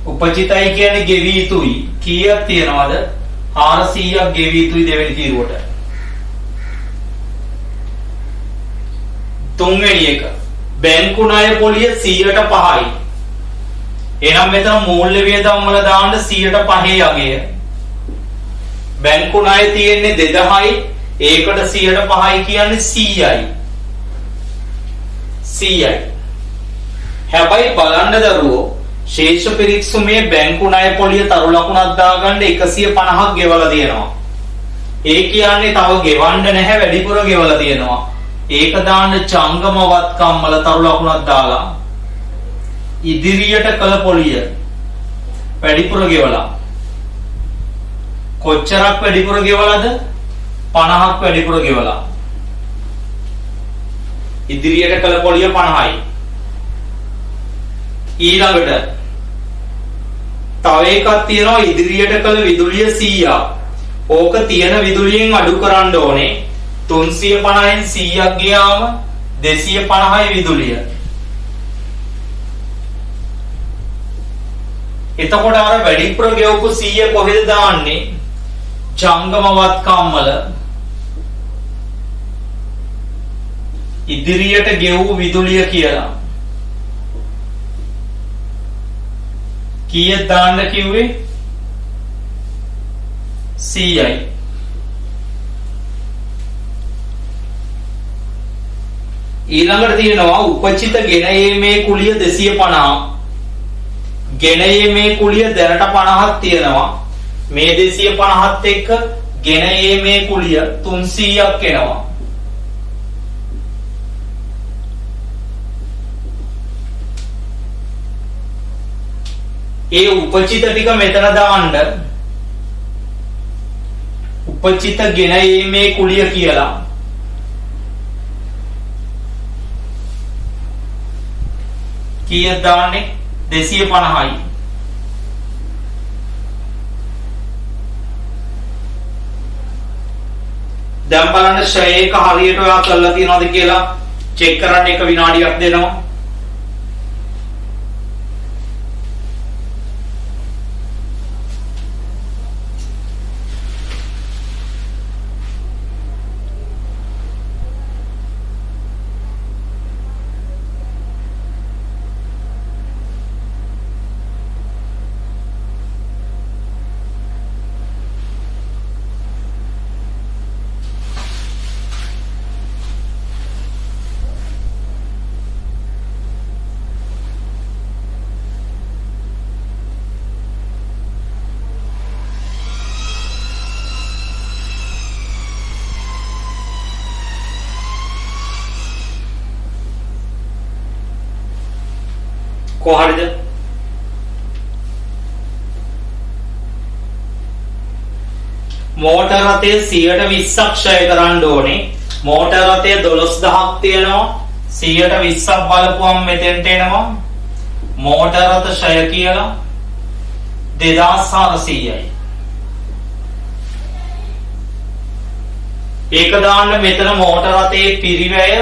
උපචිතයි කියන්නේ ගෙවි යුතුයි. කීයක් තියනවද? 400ක් ගෙවි යුතුයි දෙවෙනි තීරුවට. තුන්වෙනි එක බැංකු ණය පොලිය 100%යි. එහෙනම් මෙතන මූල්‍ය වියදම් වල දාන්න 100%යි යගය. බැංකු ණය තියෙන්නේ 2000යි. ඒකට 100%යි කියන්නේ 100යි. 100යි. හැබැයි බලන්න දරුවෝ ශේෂ පිරික්සුමේ බැංකු ණය පොලිය තරු ලකුණක් දාගන්න 150ක් ගෙවලා තියෙනවා. ඒ කියන්නේ තව ගෙවන්න නැහැ වැඩිපුර ගෙවලා තියෙනවා. ඒක දාන්න චංගම වත්කම් වල තරු ලකුණක් දාලා ඉදිරියට කළ පොලිය වැඩිපුර ගෙවලා කොච්චරක් වැඩිපුර ගෙවලාද 50ක් වැඩිපුර ගෙවලා ඉදිරියට කළ පොලිය 50යි. ඊළඟට තව එකක් තියෙනවා ඉදිරියට කළ විදුලිය 100ක්. ඕක තියෙන විදුලියෙන් අඩු කරන්න ඕනේ. 350න් 100ක් ගියාම 250යි විදුලිය. එතකොට අර වැඩිපුර ගෙවපු 100 කොහෙද දාන්නේ? ජංගම වත්කම් වල ඉදිරියට ගෙවූ විදුලිය කියලා. කීයක් දාන්න කිව්වේ? 100යි. ඊළඟට තියෙනවා උපචිත ගෙන ඒමේ කුලිය 250. ගෙන ඒමේ කුලිය දැනට 50ක් තියෙනවා. මේ 250ත් එක්ක ගෙන ඒමේ කුලිය 300ක් එනවා. ඒ උපචිත ටික මෙතන දාන්න උපචිත ගෙන ඒමේ කුලිය කියලා. කීයක් දාන්නේ? 250යි. දැන් බලන්න ෂය එක හරියට ඔයා කරලා තියනවද කියලා චෙක් කරන්න එක විනාඩියක් දෙනවා. කොහරිද? මෝටර රථය 120ක් ක්ෂය කරන්න ඕනේ. මෝටර රථය 12000ක් තියෙනවා. 120ක් බලපුවම මෙතෙන්ට එනවා. මෝටර රථ ක්ෂය කියලා 2400යි. ඒක දාන්න මෙතන මෝටර රථයේ පිරිවැය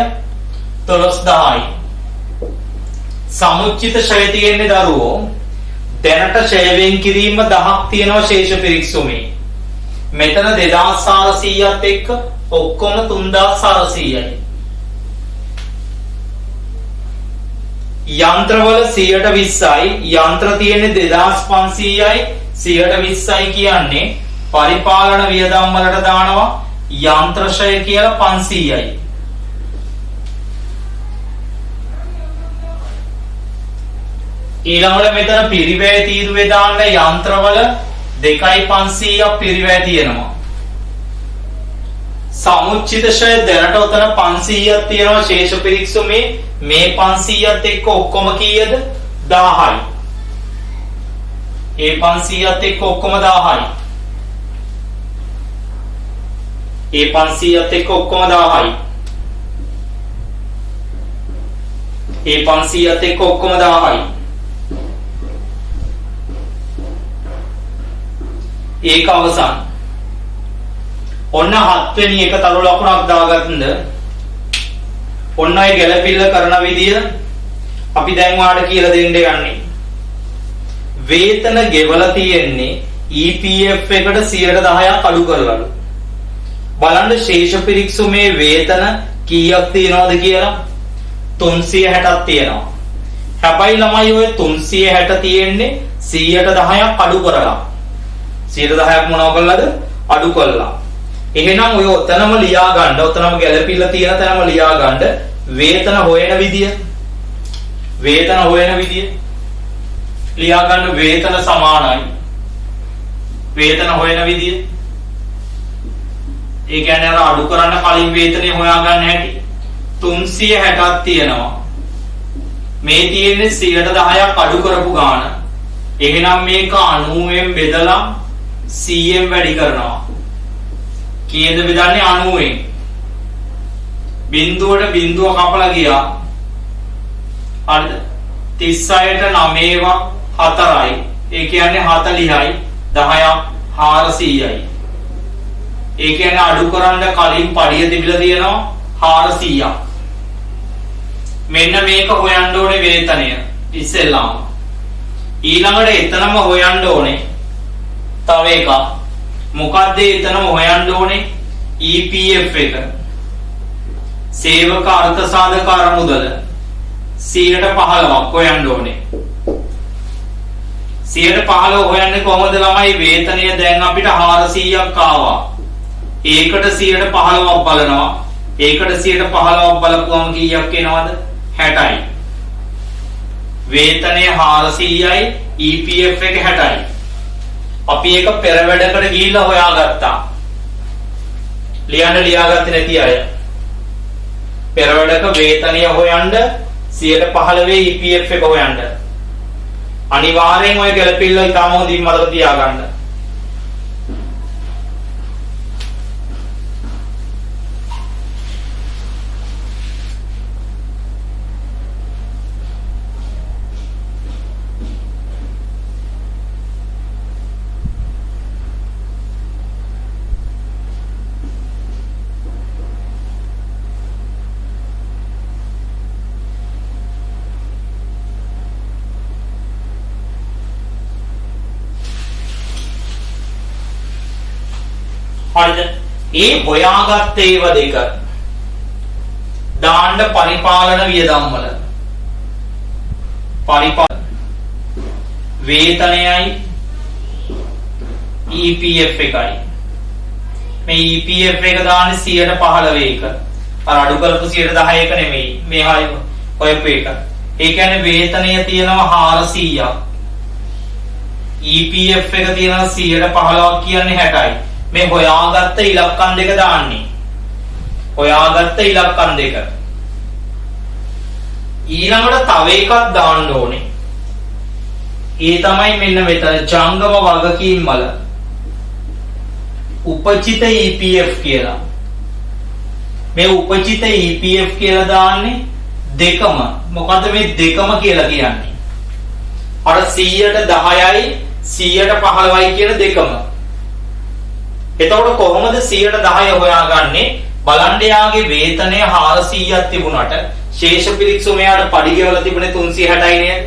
12000යි. සමුච්චිත ක්ෂය තියෙන්නේ දරුවෝ දැනට ක්ෂය වෙන් කිරීම 10ක් තියෙනවා ශේෂ පිරික්සුමේ. මෙතන 2400ත් එක්ක ඔක්කොම 3400යි. යන්ත්‍රවල 120යි යන්ත්‍ර තියෙන්නේ 2500යි 120යි කියන්නේ පරිපාලන වියදම් වලට දානවා යන්ත්‍ර ක්ෂය කියලා 500යි. ඊළඟට මෙතන පිරිවැය තීරුවේ දාන්න යන්ත්‍රවල 2500ක් පිරිවැය තියෙනවා. සමුච්චිත ක්ෂය දැනට උතන 500ක් තියෙනවා ශේෂ පිරික්සුමේ. මේ 500ත් එක්ක ඔක්කොම කීයද? 1000යි. ඒ 500ත් එක්ක ඔක්කොම 1000යි. ඒ 500ත් එක්ක ඔක්කොම 1000යි. ඒ 500ත් එක්ක ඔක්කොම 1000යි. ඒක අවසන්. ඔන්න 7 වෙනි එක තරු ලකුණක් දාගන්නද? ඔන්න ඔය ගැළපිල්ල කරන විදිය අපි දැන් ඔයාලට කියලා දෙන්න යන්නේ. වේතන ගෙවලා තියෙන්නේ EPF එකට 10% අඩු කරලාලු. බලන්න ශේෂ පිරික්සුමේ වේතන කීයක් තියනවද කියලා? 360ක් තියෙනවා. හැබැයි ළමයි ඔය 360 තියෙන්නේ 110ක් අඩු කරලා. 110ක් මොනව කළාද? අඩු කළා. එහෙනම් ඔය ඔතනම ලියා ගන්න. ඔතනම ගැළපිල්ල තියෙන තැනම ලියා ගන්න. වේතන හොයන විදිය. වේතන හොයන විදිය. ලියා ගන්න වේතන සමානයි. වේතන හොයන විදිය. ඒ කියන්නේ අර අඩු කරන්න කලින් වේතනය හොයා ගන්න හැටි. 360ක් තියෙනවා. මේ තියෙන්නේ 110ක් අඩු කරපු ගාන. එහෙනම් මේක 90ෙන් බෙදලා 100ෙන් වැඩි කරනවා. කීයද බෙදන්නේ? 90ෙන්. බිඳුවට බිඳුව කපලා ගියා. හරිද? 36ට 9ව 4යි. ඒ කියන්නේ 40යි. 10ක් 400යි. ඒ කියන්නේ අඩු කරන්න කලින් පඩිය තිබිලා තියෙනවා 400ක්. මෙන්න මේක හොයන්න ඕනේ වේතනය ඉස්සෙල්ලාම. ඊළඟට එතනම හොයන්න ඕනේ තව එකක්. මොකද්ද එතනම හොයන්න ඕනේ? EPF එක. සේවක අර්ථ සාධක අරමුදල 115ක් හොයන්න ඕනේ. 115 හොයන්නේ කොහොමද ළමයි? වේතනය දැන් අපිට 400ක් ආවා. ඒකට 115ක් බලනවා. ඒකට 115ක් බලපුවම කීයක් එනවද? 60යි. වේතනය 400යි EPF එක 60යි. අපි ඒක පෙර වැඩකට ගිහිල්ලා හොයාගත්තා. ලියන්න ලියාගත්තේ නැති අය. පෙර වැඩක වේතනය හොයන්න 115 EPF එක හොයන්න. අනිවාර්යෙන් ඔය ගැළපිල්ල ඉතාම හොඳින් මතක තියාගන්න. හරිද? ඒ හොයාගත්ත ඒවා දෙක දාන්න පරිපාලන වියදම් වල. වේතනයයි EPF එකයි. මේ EPF එක දාන්නේ 115 එක. අර අඩු කරපු 110 එක නෙමෙයි. මේ හොයපු එක. ඒ කියන්නේ වේතනය තියෙනවා 400ක්. EPF එක තියෙනවා 115ක් කියන්නේ 60යි. මේ හොයාගත්ත ඉලක්කම් දෙක දාන්නේ. හොයාගත්ත ඉලක්කම් දෙක. ඊළඟට තව එකක් දාන්න ඕනේ. ඒ තමයි මෙන්න මෙතන ජංගම වගකීම් වල උපචිත EPF කියලා. මේ උපචිත EPF කියලා දාන්නේ දෙකම. මොකද්ද මේ දෙකම කියලා කියන්නේ? අර 110යි 115යි කියන දෙකම. එතකොට කොහොමද 110 හොයාගන්නේ? බලන්න යාගේ වේතනය 400ක් තිබුණාට ශේෂ පිරික්සුම යාට පඩි ගෙවලා තිබුණේ 360යි නේද?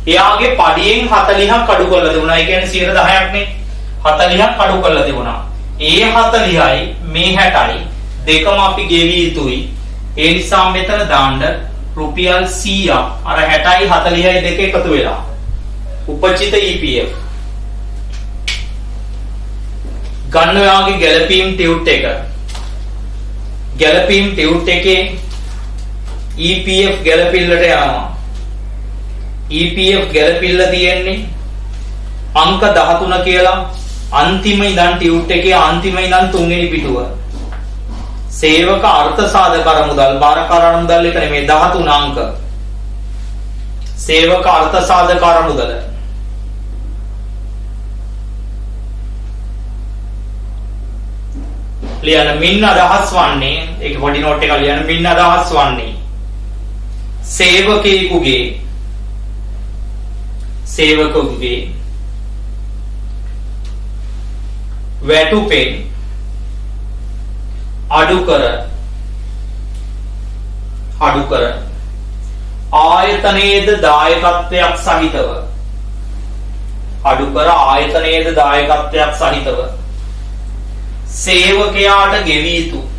එයාගේ පඩියෙන් 40ක් අඩු කරලා තිබුණා. ඒ කියන්නේ 110ක් නේ. 40ක් අඩු කරලා තිබුණා. ඒ 40යි මේ 60යි දෙකම අපි ගෙවිය යුතුයි. ඒ නිසා මෙතන දාන්න රුපියල් 100ක් අර 60යි 40යි දෙක එකතු වෙලා උපචිත EPF ගන්න ඔයාගේ ගැලපීම් ටියුට් එක. ගැලපීම් ටියුට් එකේ EPF ගැලපිල්ලට යනවා. EPF ගැලපිල්ල තියෙන්නේ අංක 13 කියලා අන්තිම ඉඳන් ටියුට් එකේ අන්තිම ඉඳන් තුන්වෙනි පිටුව. සේවක අර්ථ සාධක අරමුදල් බාරකාර අරමුදල් එක නෙමෙයි 13 අංක. සේවක අර්ථ සාධක අරමුදල. ලියන්න මින් අදහස් වන්නේ ඒක පොඩි නෝට් එකක් ලියන්න මින් අදහස් වන්නේ සේවකයෙකුගේ වැටුපෙන් අඩු කර ආයතනයේද දායකත්වයක් සහිතව සේවකයාට ගෙවිය යුතු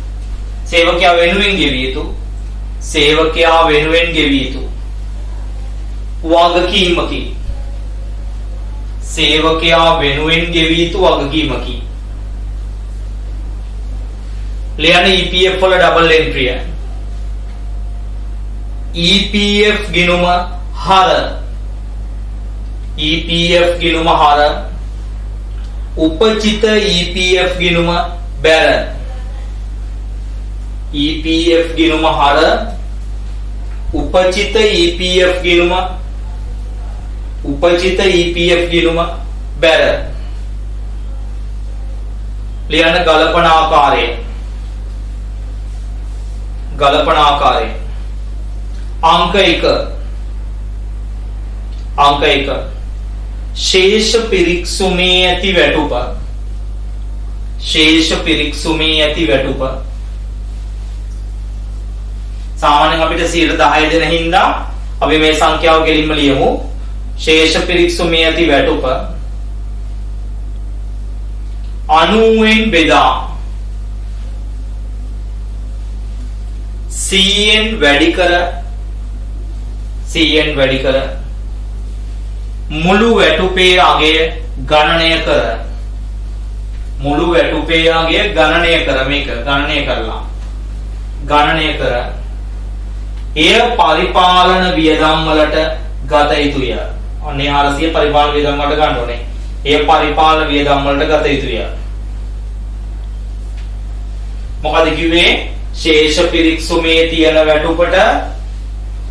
සේවකයා වෙනුවෙන් ගෙවිය යුතු වගකීමකි. සේවකයා වෙනුවෙන් ගෙවිය යුතු වගකීමකි. ලියන්න EPF වල ඩබල් එන්ට්‍රි එක. EPF ගිණුම හර උපචිත EPF ගිණුම බැර. EPF ගිණුම හර උපචිත EPF ගිණුම බැර. ලියන්න ගලපන ආකාරය. අංක 1 ශේෂ පිරික්සුමේ ඇති වැටුප. සාමාන්‍යයෙන් අපිට 110 දෙන හින්දා අපි මේ සංඛ්‍යාව ගෙලින්ම ලියමු. ශේෂ පිරික්සුමේ ඇති වැටුප 90න් බෙදා 100න් වැඩි කර මුළු වැටුපේ අගය ගණනය කර. මේක ගණනය කර එය පරිපාලන වියදම් වලට ගත යුතුය. අනේ 400 පරිපාලන වියදම් වලට ගන්න ඕනේ. එය පරිපාලන වියදම් වලට ගත යුතුය. මොකද කිව්වේ? ශේෂ පිරික්සුමේ තියෙන වැටුප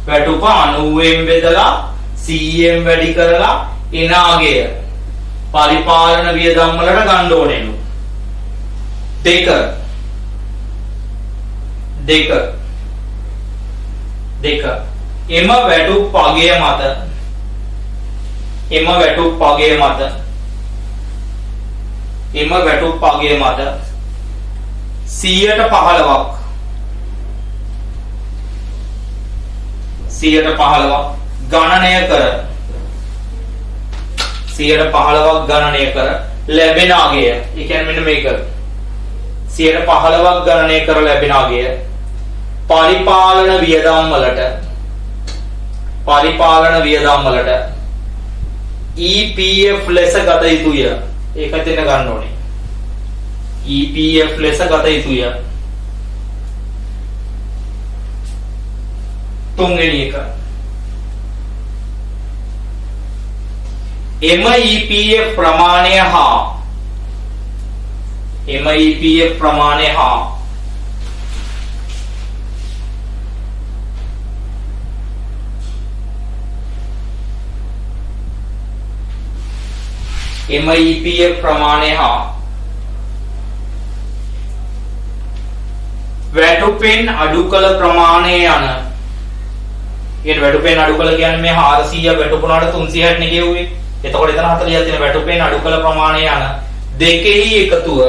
90න් බෙදලා 100න් වැඩි කරලා එන අගය පරිපාලන වියදම් වලට ගන්න ඕනේලු. දෙක එම වැටුප් අගය මත 115ක් ගණනය කර ලැබෙන අගය. ඒ කියන්නේ මෙන්න මේක 15ක් ගණනය කර ලැබෙන අගය පරිපාලන වියදම් වලට EPF ලෙස ගත යුතුය. ඒක දෙන්න ගන්න ඕනේ. EPF ලෙස ගත යුතුය. තුන්වෙනි එක. එම EPF ප්‍රමාණය හා වැටුපෙන් අඩු කළ ප්‍රමාණය යන කියන වැටුපෙන් අඩු කළ කියන්නේ මේ 400 වැටුපුණාට 360 නේ කියුවේ. එතකොට එතන 40ක් තියෙන වැටුපෙන් අඩු කළ ප්‍රමාණය යන දෙකෙහි එකතුව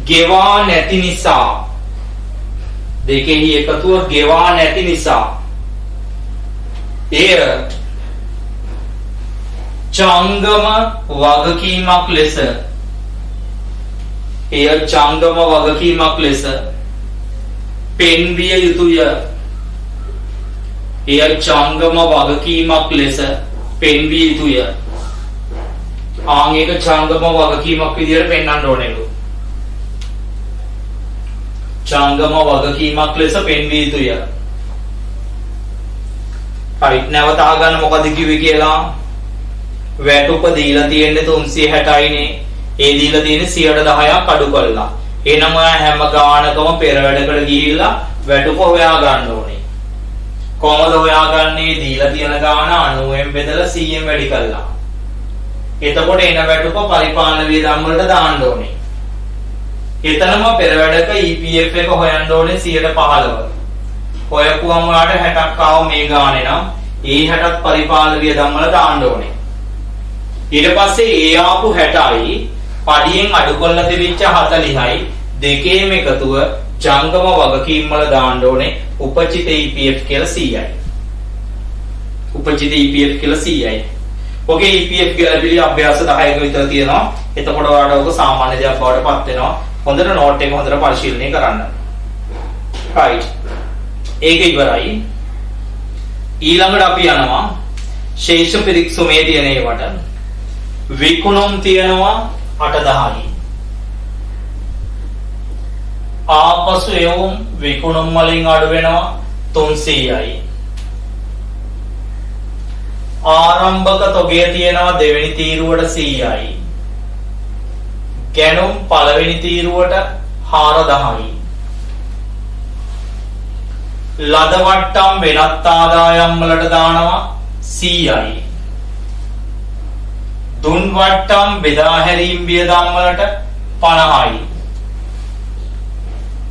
ගෙවා නැති නිසා එය ජංගම වගකීමක් ලෙස පෙන්විය යුතුය. ආන් ඒක ජංගම වගකීමක් විදියට පෙන්වන්න ඕනේලු. ජංගම වගකීමක් ලෙස පෙන්විය යුතුය. හරි, නැවත අහගන්න මොකද කිව්වේ කියලා. වැටුප දීලා තියෙන්නේ 360යි නේ. ඒ දීලා තියෙන්නේ 10%ක් අඩු කරලා. එහෙනම් හැම ගානකම පෙර වැඩකට ගිහිල්ලා වැටුප හොයා ගන්න ඕනේ. කොහොමද හොයාගන්නේ? දීලා තියෙන ගාන 90න් බෙදලා 100න් වැඩි කළා. එතකොට එන වැටුප පරිපාලන වියදම් වලට දාන්න ඕනේ. එතනම පෙර වැඩක EPF එක හොයන්න ඕනේ 15%. හොයපුවම ඔයාලට 60ක් ආව මේ ගානේ නම් ඒ 60ක් පරිපාලන වියදම් වල දාන්න ඕනේ. ඊට පස්සේ ඒ ආපු 60යි පඩියෙන් අඩු කරලා දෙවිච්ච 40යි දෙකේම එකතුව ජංගම වගකීම් වල දාන්න ඕනේ. උපචිත EPF කියලා 100යි. ඔගේ EPF ගැලපිලි අභ්‍යාස 10ක විතර තියෙනවා. එතකොට ඔයාලට ඔක සාමාන්‍ය දෙයක් බවට පත් වෙනවා. හොඳට නෝට් එක හොඳට පරිශීලනය කරන්න. right. ඒක ඉවරයි. ඊළඟට අපි යනවා ශේෂ පිරික්සුමේ තියෙන ඒවට. විකුණුම් තියෙනවා 810යි. ආපසු එවුම් විකුණුම් වලින් අඩු වෙනවා 300යි. ආරම්භක තොගය තියෙනවා දෙවෙනි තීරුවට 100යි. ගැනුම් පළවෙනි තීරුවට 410යි. ලද වට්ටම් වෙනත් ආදායම් වලට දානවා 100යි. දුන් වට්ටම් බෙදා හැරීම් වියදම් වලට 50යි.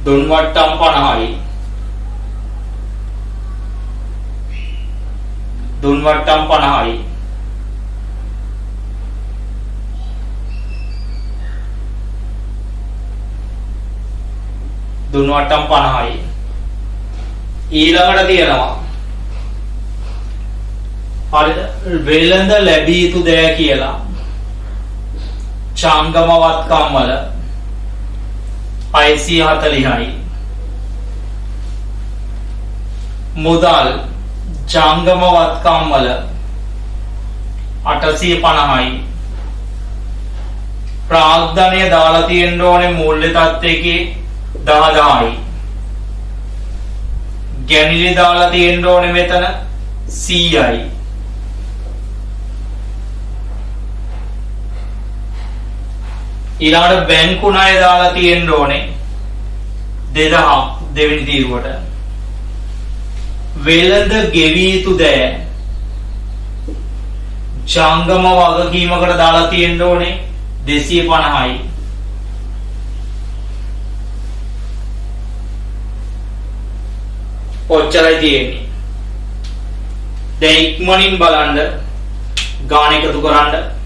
දුන් වට්ටම් 50යි. දුන් වට්ටම් 50යි. දුන් වට්ටම් 50යි. ඊළඟට තියෙනවා හරිද වෙළඳ ලැබිය යුතු දෑ කියලා ජංගම වත්කම් වල 640යි. මුදල් ජංගම වත්කම් වල 850යි. ප්‍රාග්ධනය දාලා තියෙන්න ඕනේ මූල්‍ය තත්ත්වයේ 10යි. ගැනිලි දාලා තියෙන්න ඕනේ මෙතන 100යි. ඊළඟට බැංකු ණය දාලා තියෙන්න ඕනේ 2000 දෙවෙනි තීරුවට. වෙළඳ ගෙවිය යුතු දෑ ජංගම වගකීමකට දාලා තියෙන්න ඕනේ 250යි. ඔච්චරයි තියෙන්නේ. දැන් ඉක්මනින් බලන්න ගාන එකතු කරන්න.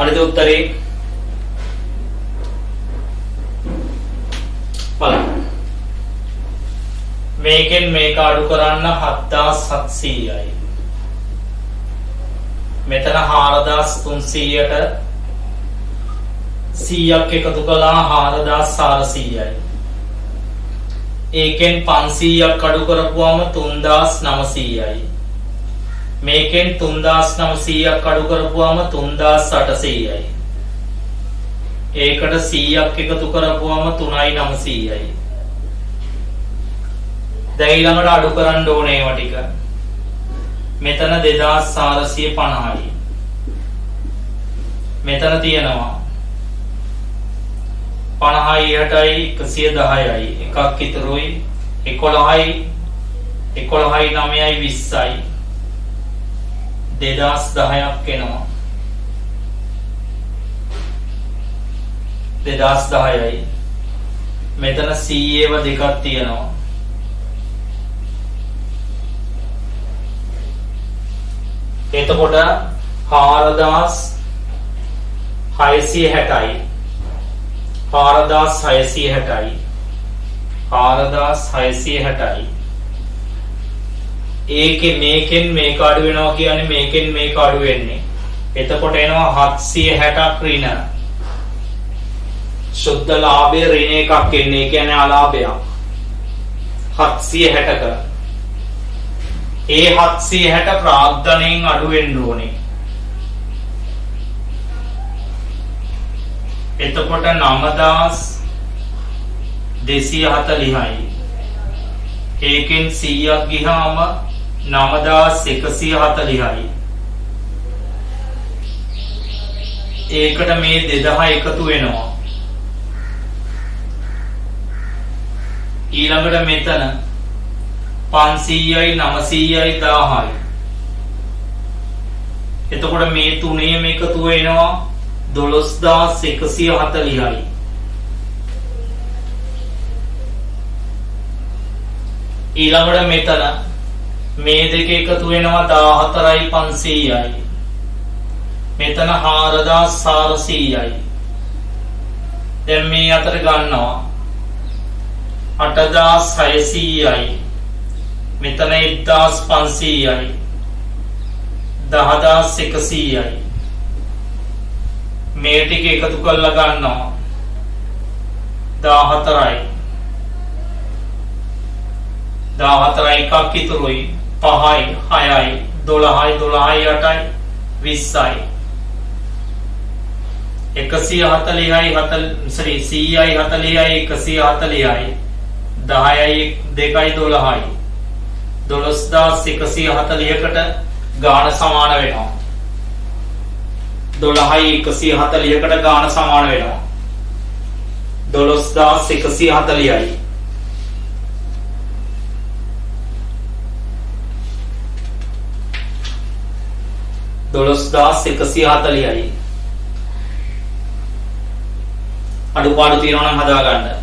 හරිද උත්තරේ? බලන්න. මේකෙන් මේක අඩු කරන්න 7700යි. මෙතන 4300ට 100ක් එකතු කළා 4400යි. ඒකෙන් 500ක් අඩු කරපුවාම 3900යි. මේකෙන් 3900ක් අඩු කරපුවාම 3800යි. ඒකට 100ක් එකතු කරපුවාම 3900යි. දැන් ඊළඟට අඩු කරන්න ඕනේ ඒවා ටික. මෙතන 2450යි. මෙතන තියෙනවා 50යි 8යි 110යි. එකක් ඉතුරුයි 11යි 9යි 20යි 2010ක් එනවා. 2010යි. මෙතන CA දෙකක් තියෙනවා. එතකොට 4660යි 4660යි 4660යි. ඒකේ මේකෙන් මේක අඩු වෙනවා කියන්නේ මේකෙන් මේක අඩු වෙන්නේ. එතකොට එනවා 760ක් ඍණ. සුද්ධ ලාභය ඍණ එකක් එන්නේ. ඒ කියන්නේ අලාභයක් 760ක. ඒ 760 ප්‍රාග්ධනයෙන් අඩු වෙන්න ඕනේ. එතකොට 9240යි. ඒකෙන් 100ක් ගියාම 9140යි. ඒකට මේ 2000 එකතු වෙනවා. ඊළඟට මෙතන 500යි 900යි 1000යි. එතකොට මේ තුනේම එකතු වෙනවා 12140යි. ඊළඟට මෙතන මේ දෙක එකතු වෙනවා 14500යි. මෙතන 4400යි. දැන් මේ අතර ගන්නවා 8600යි. මෙතන 1500යි. 10100යි. මේ ටික එකතු කරලා ගන්නවා 14යි. 14යි එකක් ඉතුරුයි 5යි 6යි 12යි 12යි 8යි 20යි. 140යි 100යි 40යි 140යි 10යි 2යි 12යි 12140කට ගාන සමාන වෙනවා. 12යි 140කට ගාන සමාන වෙනවා 12140යි. අඩුපාඩු තියෙනවා නම් හදා ගන්න.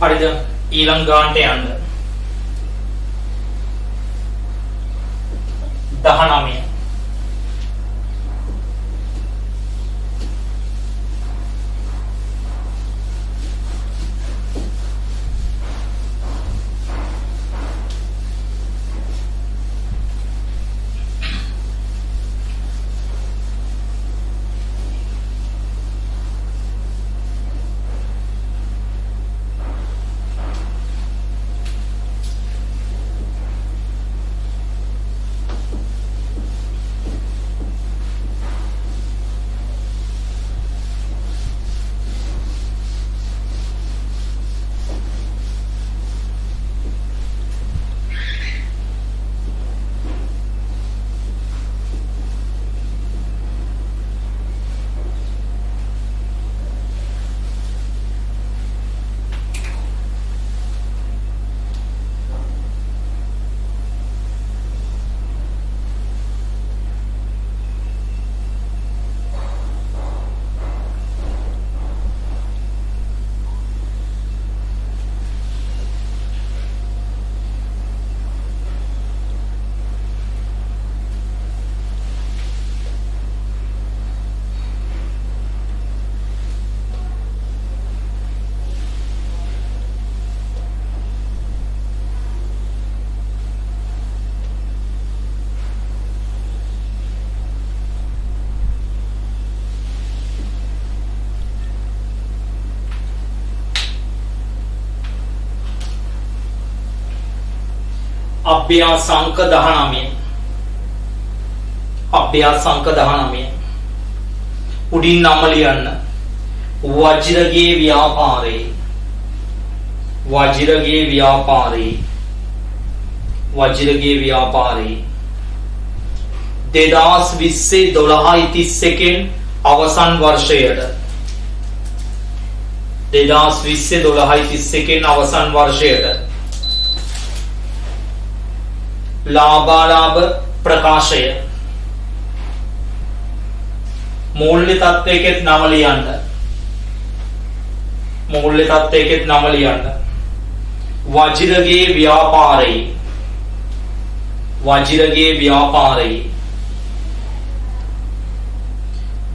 හරිද? ඊළඟ ගානට යන්න. 19. අභ්‍යාසංක 19. අභ්‍යාසංක 19. උඩින් නම ලියන්න. වජිරගේ ව්‍යාපාරේ. වජිරගේ ව්‍යාපාරේ. වජිරගේ ව්‍යාපාරේ 2020 12:31 අවසන් වර්ෂයට 2020 12:31 අවසන් වර්ෂයට ලාභාලාභ ප්‍රකාශය මූල්‍ය තත්ත්වයකෙත් නම ලියන්න. මූල්‍ය තත්ත්වයකෙත් නම ලියන්න. වජිරගේ ව්‍යාපාරේ. වජිරගේ ව්‍යාපාරේ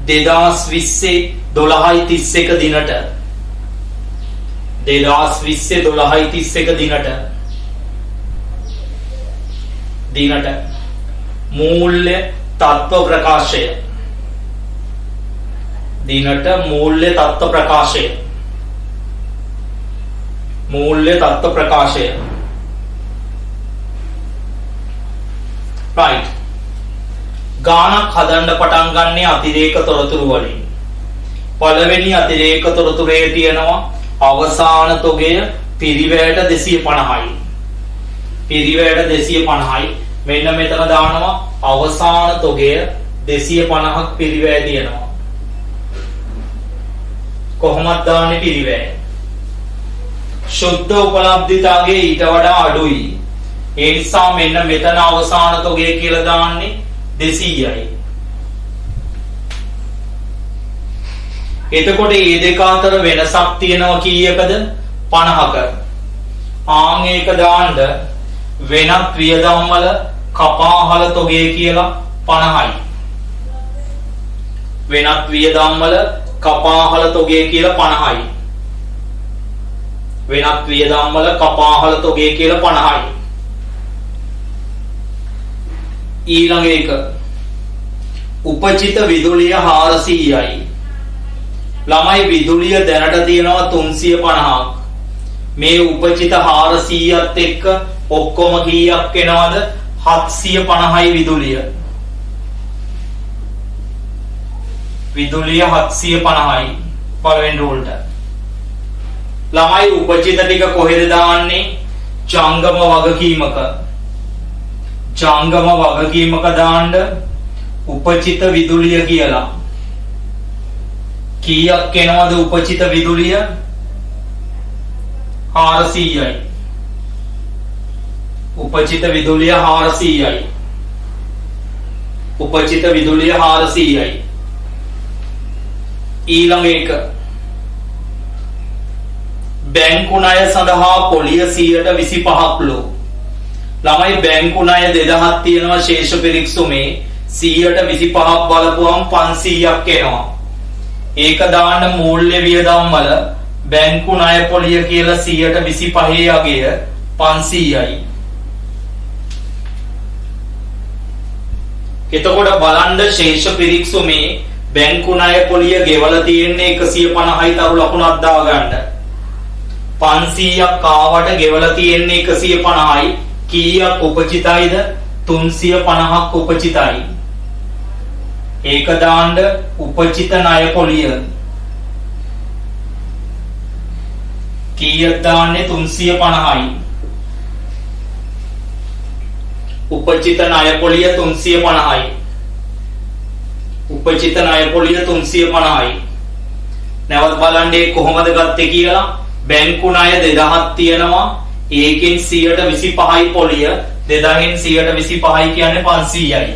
2020 12:31 දිනට 2020 12:31 දිනට මූල්‍ය තත්ත්ව ප්‍රකාශය දිනට මූල්‍ය තත්ත්ව ප්‍රකාශය මූල්‍ය තත්ත්ව ප්‍රකාශය right ගානක් හදන්න පටන් ගන්නේ අතිරේක තොරතුරු වලින්. පළවෙනි අතිරේක තොරතුරේ තියෙනවා අවසාන තොගය පිරිවැයට 250යි. පිරිවැයට 250යි. මෙන්න මෙතන දානවා අවසාන තොගය 250ක් පිරිවැය තියෙනවා. කොහොමද දාන්නේ පිරිවැය? ශුද්ධ උපලබ්ධිතාවගේ ඊට වඩා අඩුයි. ඒ නිසා මෙන්න මෙතන අවසාන තොගය කියලා දාන්නේ 200යි. එතකොට මේ දෙක අතර වෙනසක් තියෙනවා කීයකද? 50ක. ආන් ඒක දාන්න වෙනත් වියදම් වල කපාහල තොගය කියලා 50යි. වෙනත් වියදම් වල කපාහල තොගය කියලා 50යි. වෙනත් වියදම් වල කපාහල තොගය කියලා 50යි. ඊළඟ එක උපචිත විදුලිය 400යි. ළමයි විදුලිය දැනට තියෙනවා 350ක්. මේ උපචිත 400ත් එක්ක ඔක්කොම කීයක් එනවද? 750යි විදුලිය. විදුලිය 750යි පළවෙනි රූල්ට. ළමයි උපචිත ටික කොහෙද දාන්නේ? ජංගම වගකීමක. ජංගම වගකීමක දාන්න උපචිත විදුලිය කියලා. කීයක් එනවද උපචිත විදුලිය? 400යි. උපචිත විදුලිය 400යි. උපචිත විදුලිය 400යි. ඊළඟ එක බැංකු ණය සඳහා පොලිය 125ක්ලු. ළමයි බැංකු ණය 2000ක් තියෙනවා ශේෂ පිරික්සුමේ 125ක් බලපුවම 500ක් එනවා. ඒක දාන්න මූල්‍ය වියදම් වල බැංකු ණය පොලිය කියලා 125 අගය 500යි. එතකොට බලන්න ශේෂ පිරික්සුමේ බැංකු ණය පොලිය ගෙවලා තියෙන්නේ 150යි තරු ලකුණක් දාගන්න. 500ක් ආවට ගෙවලා තියෙන්නේ 150යි. කීයක් උපචිතයිද? 350ක් උපචිතයි. ඒක දාන්න උපචිත ණය පොලිය. කීයක් දාන්නේ? 350යි. උපචිත ණය පොලිය 350යි. උපචිත ණය පොලිය 350යි. නැවත බලන්න කොහොමද ගත්තේ කියලා. බැංකු ණය 2000ක් තියෙනවා. ඒකෙන් 125යි පොලිය. 2000න් 125යි කියන්නේ 500යි.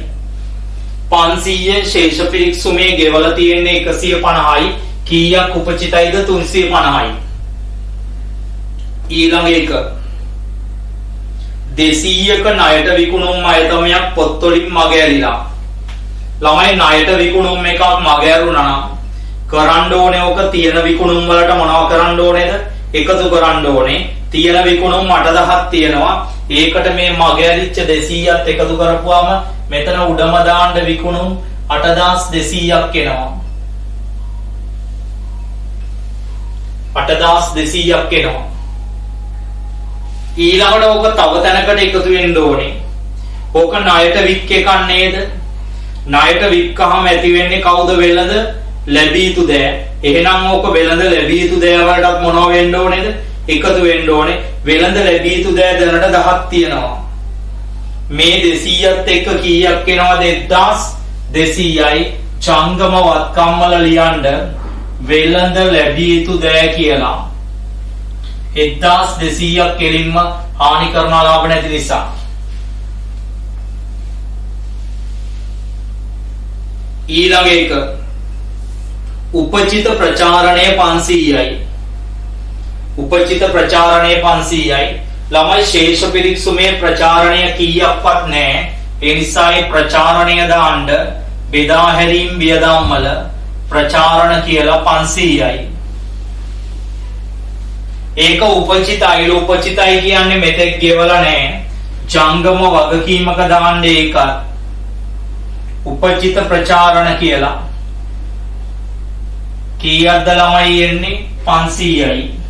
500 ශේෂ පිරික්සුමේ ගෙවලා තියෙන්නේ 150යි. කීයක් උපචිතයිද? 350යි. ඊළඟ එක 200ක ණයට විකුණුම් අයතමයක් පොත් වලින් මගහැරිලා. ළමයි ණයට විකුණුම් එකක් මගහැරුණා නම් කරන්න ඕනේ ඔක තියෙන විකුණුම් වලට මොනව කරන්න ඕනේද? එකතු කරන්න ඕනේ. තියෙන විකුණුම් 8000ක් තියෙනවා. ඒකට මේ මගහැරිච්ච 200ත් එකතු කරපුවාම මෙතන උඩම දාන්න විකුණුම් 8200ක් එනවා. 8200ක් එනවා. ඊළඟට ඕක තව තැනකට එකතු වෙන්න ඕනේ. ඕක ණයට වික් එකක් නේද? ණයට වික්කහම ඇති වෙන්නේ කවුද? වෙළඳ ලැබිය යුතු දෑ. එහෙනම් ඕක වෙළඳ ලැබිය යුතු දෑ වලටත් මොනව වෙන්න ඕනේද? එකතු වෙන්න ඕනේ. වෙළඳ ලැබිය යුතු දෑ දැනට 10ක් තියෙනවා. මේ 200ත් එක්ක කීයක් එනවද? 1200යි. චංගම වත්කම් වල ලියන්න වෙළඳ ලැබිය යුතු දෑ කියලා. 1200ක් කෙලින්ම හානි කරන ලාභ නැති නිසා. ඊළඟ එක උපචිත ප්‍රචාරණය 500යි. උපචිත ප්‍රචාරණය 500යි. ළමයි ශේෂ පිරික්සුමේ ප්‍රචාරණය කීයක්වත් නැහැ. ඒ නිසා ඒ ප්‍රචාරණය දාන්න බෙදා හැරීම් වියදම් වල ප්‍රචාරණ කියලා 500යි. ඒක උපචිතයි. උපචිතයි කියන්නේ මෙතෙක් ගෙවලා නැහැ. ජංගම වගකීමක දාන්න ඒකත් උපචිත ප්‍රචාරණ කියලා. කීයක්ද ළමයි එන්නේ? 500යි.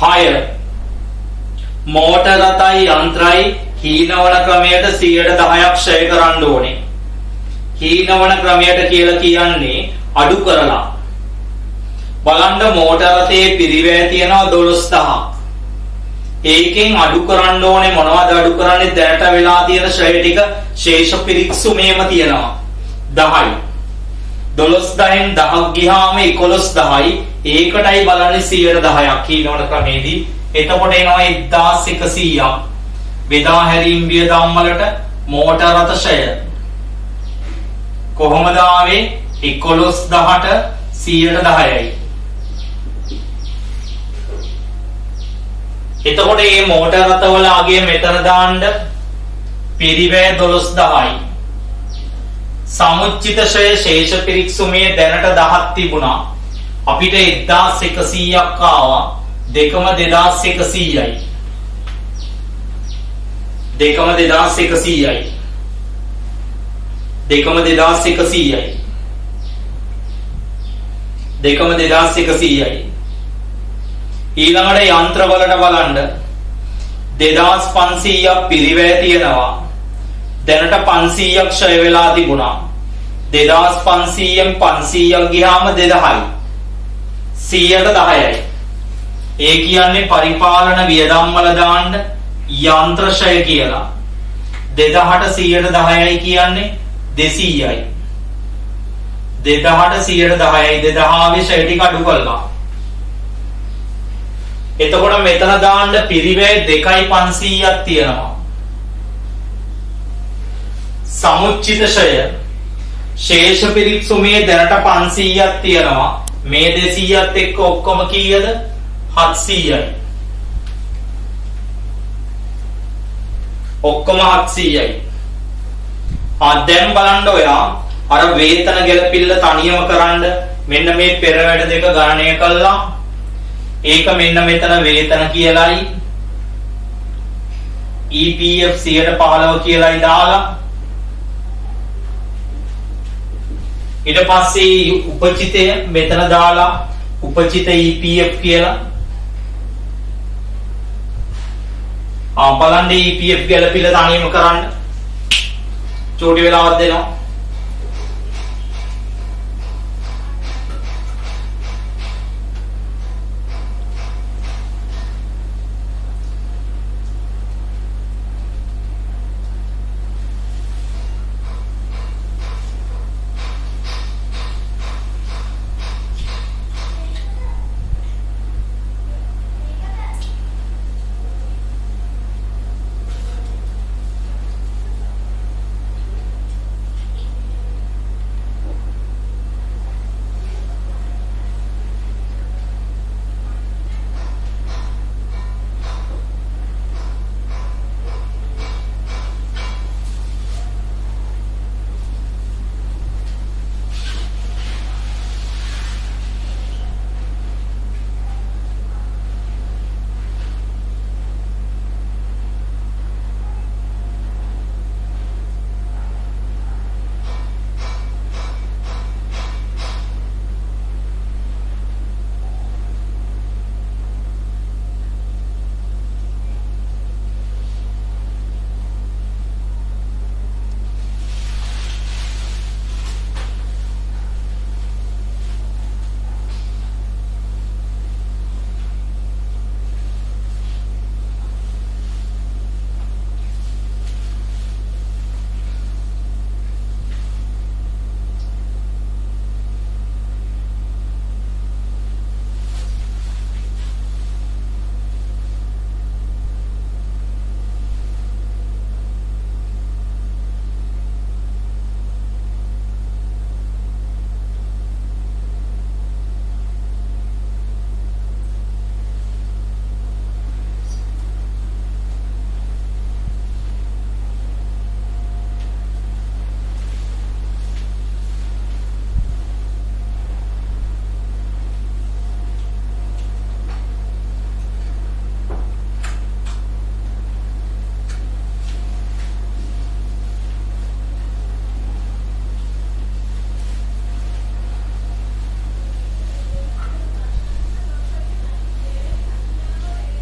හය මෝටර රථයි යන්ත්‍රයි හීනවන ක්‍රමයට 10%ක් ක්ෂය කරන්න ඕනේ. හීනවන ක්‍රමයට කියලා කියන්නේ අඩු කරලා. බලන්න මෝටර රථයේ පිරිවැය තියෙනවා 12000ක්. ඒකෙන් අඩු කරන්න ඕනේ මොනවද අඩු කරන්නේ? දැනට වෙලා තියෙන ශ්‍රේය ටික ශේෂ පිරික්සුමේම තියෙනවා 10යි. 12000න් 10ක් ගියාම 11000යි. ඒකටයි බලන්නේ 110ක් හීනවන ක්‍රමේදී. එතකොට එනවා 1100ක්. බෙදා හැරීම් වියදම් වලට මෝටර රථ ශ්‍රේය කොහොමද ආවේ? 11000ට 110යි. එතකොට මේ මෝටර රථවල අගය මෙතන දාන්න පිරිවැය 12000යි. සමුච්චිත ශ්‍රේය ශේෂ පිරික්සුමේ දැනට 10ක් තිබුණා. අපිට 1100ක් ආවා. දෙකම 2100යි. දෙකම 2100යි. දෙකම 2100යි. දෙකම 2100යි. ඊළඟට යන්ත්‍ර වලට බලන්න 2500ක් පිරිවැය තියෙනවා. දැනට 500ක් ක්ෂය වෙලා තිබුණා. 2500න් 500ක් ගියාම 2000යි. 110යි. ඒ කියන්නේ පරිපාලන වියදම් වල දාන්න යන්ත්‍ර ක්ෂය කියලා. 2000ට 110යි කියන්නේ 200යි. 2000ට 110යි. 2000 ශ්‍රේය ටික අඩු කළා. එතකොට මෙතන දාන්න පිරිවැය 2500ක් තියෙනවා. සමුච්චිත ශ්‍රේය ශේෂ පිරික්සු මේ දැනට 500ක් තියෙනවා. මේ 200ත් එක්ක ඔක්කොම කීයද? 700යි. ඔක්කොම 700යි. දැන් බලන්න ඔයා අර වේතන ගැලපිල්ල තනියම කරන්න මෙන්න මේ පෙර වැඩ දෙක ගණනය කළා. ඒක මෙන්න මෙතන වේතන කියලායි EPF 115 කියලායි දාලා ඊට පස්සේ උපචිතය මෙතන දාලා උපචිත EPF කියලා බලන්න EPF ගැලපිල්ල තනියම කරන්න චෝටි වෙලාවක් දෙනවා.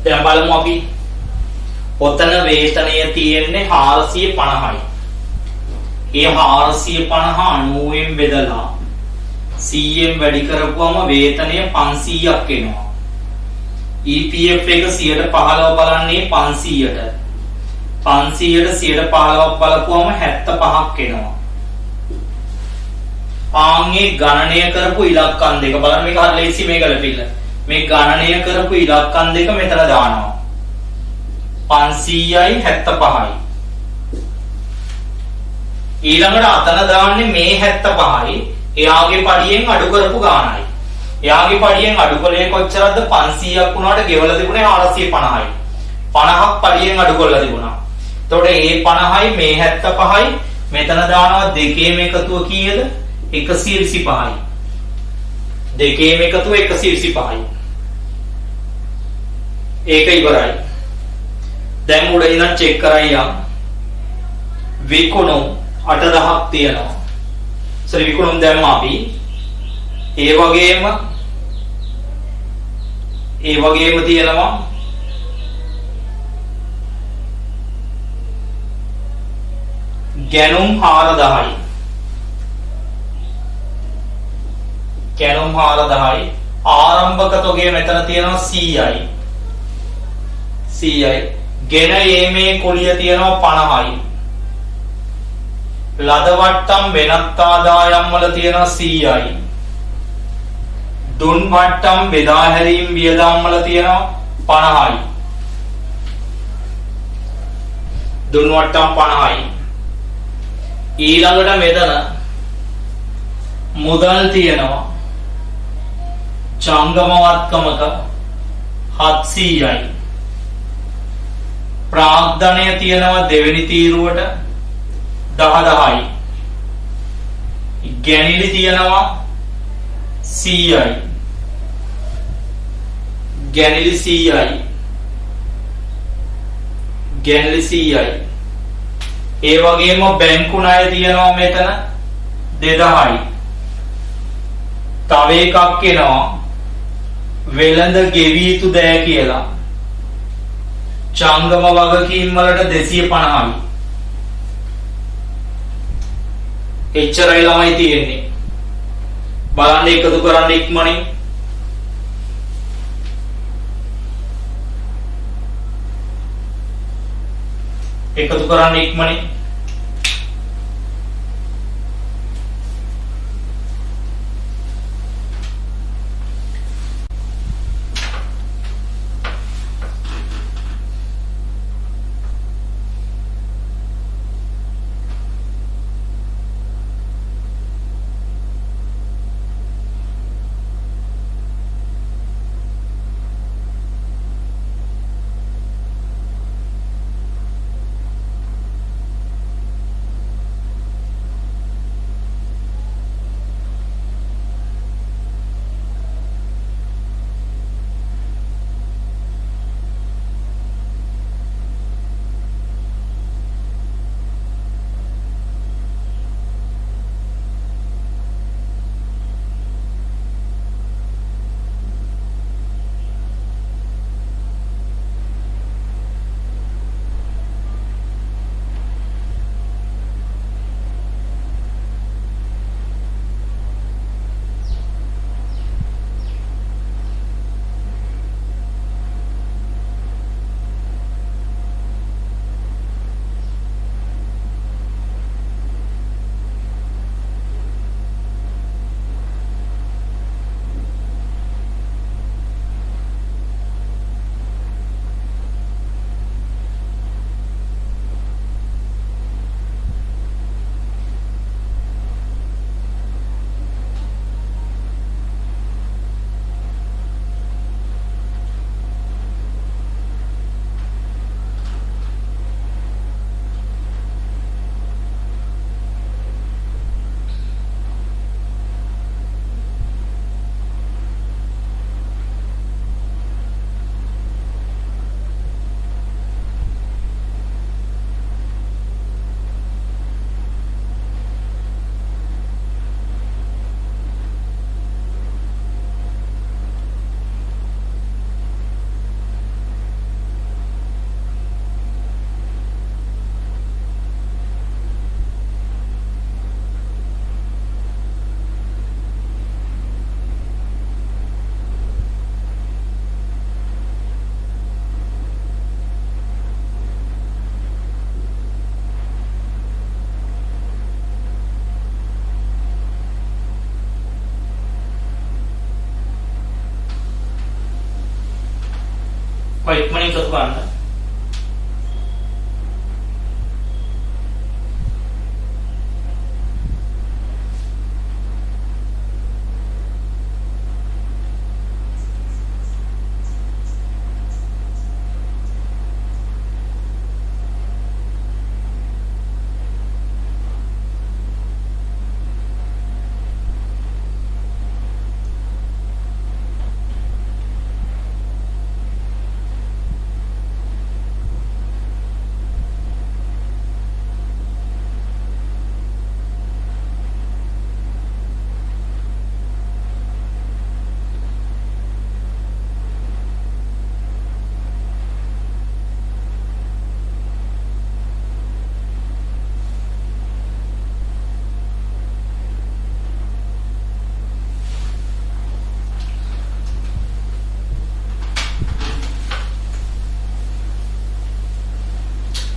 දැන් බලමු අපි ඔතන වේතනය තියෙන්නේ 450යි. ඒ 450 90න් බෙදලා 100න් වැඩි කරපුවම වේතනය 500ක් එනවා. EPF එක 115 බලන්නේ 500ට. 500ට 115ක් බලපුවම 75ක් එනවා. ආන්ගේ ගණනය කරපු ඉලක්කම් දෙක බලන්න මේක හරිය ලේසි මේ ගලපිල්ල. මේ ගණනය කරපු ඉලක්කම් දෙක මෙතන දානවා 500යි 75යි. ඊළඟට අතන දාන්නේ මේ 75යි එයාගේ පඩියෙන් අඩු කරපු ගාණයි. එයාගේ පඩියෙන් අඩු කළේ කොච්චරද? 500ක් වුණාට ගෙවලා තිබුණේ 450යි. 50ක් පඩියෙන් අඩු කරලා තිබුණා. එතකොට මේ 50යි මේ 75යි මෙතන දානවා දෙකේම එකතුව කීයද? 125යි. දෙකේම එකතුව 125යි. ඒක ඉවරයි. දැන් උඩ ඉඳන් චෙක් කරයියා. විකුණුම් 8000ක් තියෙනවා. සරි විකුණුම් දැම්ම අපි. ඒ වගේම තියෙනවා ගැනුම් 4000යි. ගැනුම් 4000යි. ආරම්භක තොගේ මෙතන තියෙනවා 100යි. 100යි. ගෙන ඒමේ කුලිය තියෙනවා 50යි. ලද වට්ටම් වෙනත් ආදායම් වල තියෙනවා 100යි. දුන් වට්ටම් බෙදා හැරීම් වියදම් වල තියෙනවා 50යි. දුන් වට්ටම් 50යි. ඊළඟට මෙතන මුදල් තියෙනවා ජංගමවත්කමක 700යි. ප්‍රාග්ධනය තියෙනවා දෙවෙනි තීරුවට 10යි. ගැනිලි තියෙනවා 100යි. ගැනිලි 100යි. ගැනිලි 100යි. ඒ වගේම බැංකු ණය තියෙනවා මෙතන 2000යි. තව එකක් එනවා වෙළඳ ගෙවී යුතු දෑ කියලා. ජංගම වගකීම් වලට 250යි. එච්චරයි ළමයි තියෙන්නේ. බලන්න එකතු කරන්න ඉක්මනින්. එකතු කරන්න ඉක්මනින්. ඉක්මනින් එකතු කරන්න.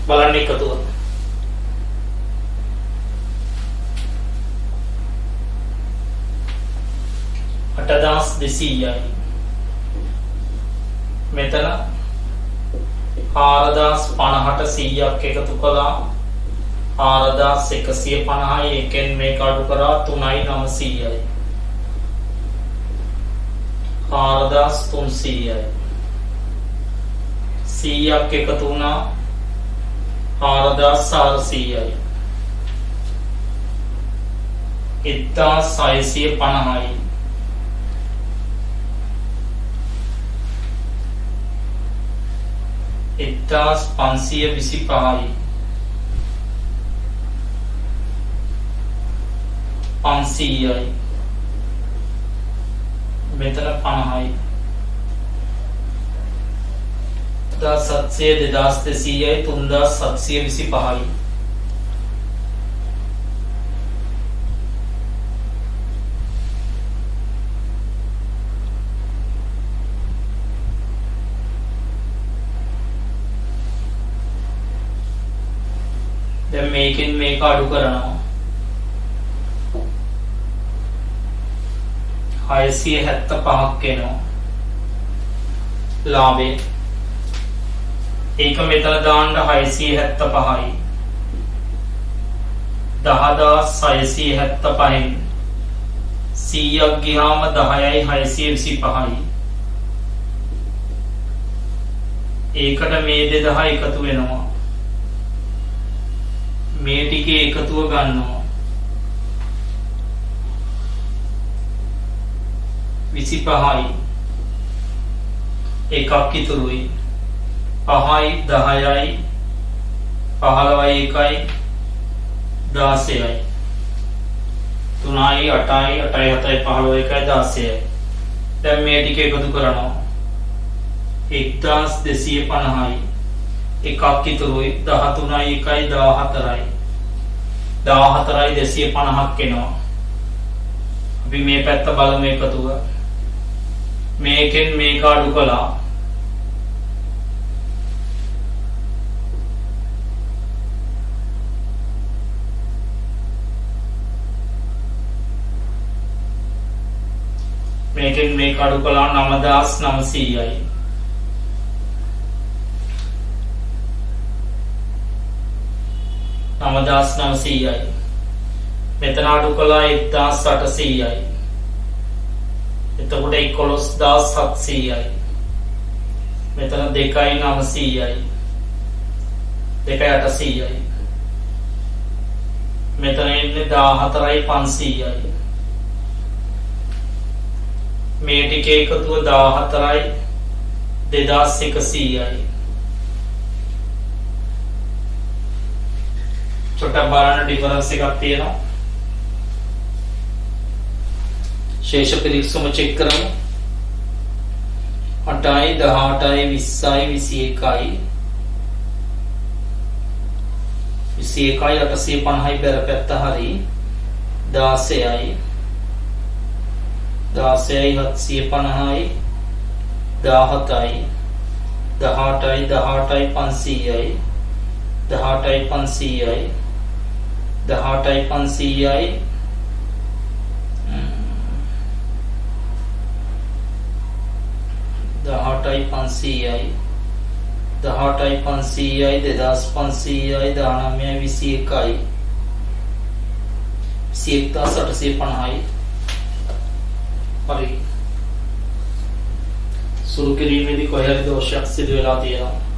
බලන්න එකතුව. අටදාස් 200යි. මෙතන 4050ට 100ක් එකතු කළා 4150යි එකෙන් මේක අඩු කරා 3900යි 4300යි 100ක් එකතු වුණා 4400යි 1650යි 1525යි 500යි මෙතන 50යි 1700 2200යි 3725යි දැන් මේකෙන් මේක අඩු කරනවා 675ක් එනවා ලාභේ ඒක මෙතන දාන්න 675යි 10675න් 100ක් ගියාම 10යි 625යි ඒකට මේ 2000 එකතු වෙනවා මේ ටිකේ එකතුව ගන්නවා 25යි එකක් ඉතුරුයි 5යි 10යි 15යි 1යි 16යි 3යි 8යි 8යි 7යි 15යි 1යි 16යි දැන් මේ ටික එකතු කරනවා 1250යි එකක් ඉතුරුයි 13යි 1යි 14යි 14යි 250ක් එනවා අපි මේ පැත්ත බලමු එකතුව මේකෙන් මේක අඩු කළා මේකෙන් මේක අඩු කළා 9900යි 9900යි මෙතන අඩු කළා 1800යි එතකොට 11700යි මෙතන 2යි 900යි 2යි 800යි මෙතන ඉන්නේ 14යි 500යි මේ ටික එකතුව 14යි 2100යි छोटा बारह डिफरेंस එකක් තියෙනවා ශේෂ පිරික්සම චෙක් කරමු 8යි 18යි 20යි 21යි 21යි 850යි බැර පැත්ත හරි 16යි 16යි 750යි 17යි 18යි 18යි 500යි 18යි 500යි 18යි 500යි 18යි 500යි 18යි 500යි 2500යි 19යි 21යි 21850යි හරි සුළු කිරීමේදී කොහේ හරි දෝෂයක් සිදු වෙලා තියෙනවා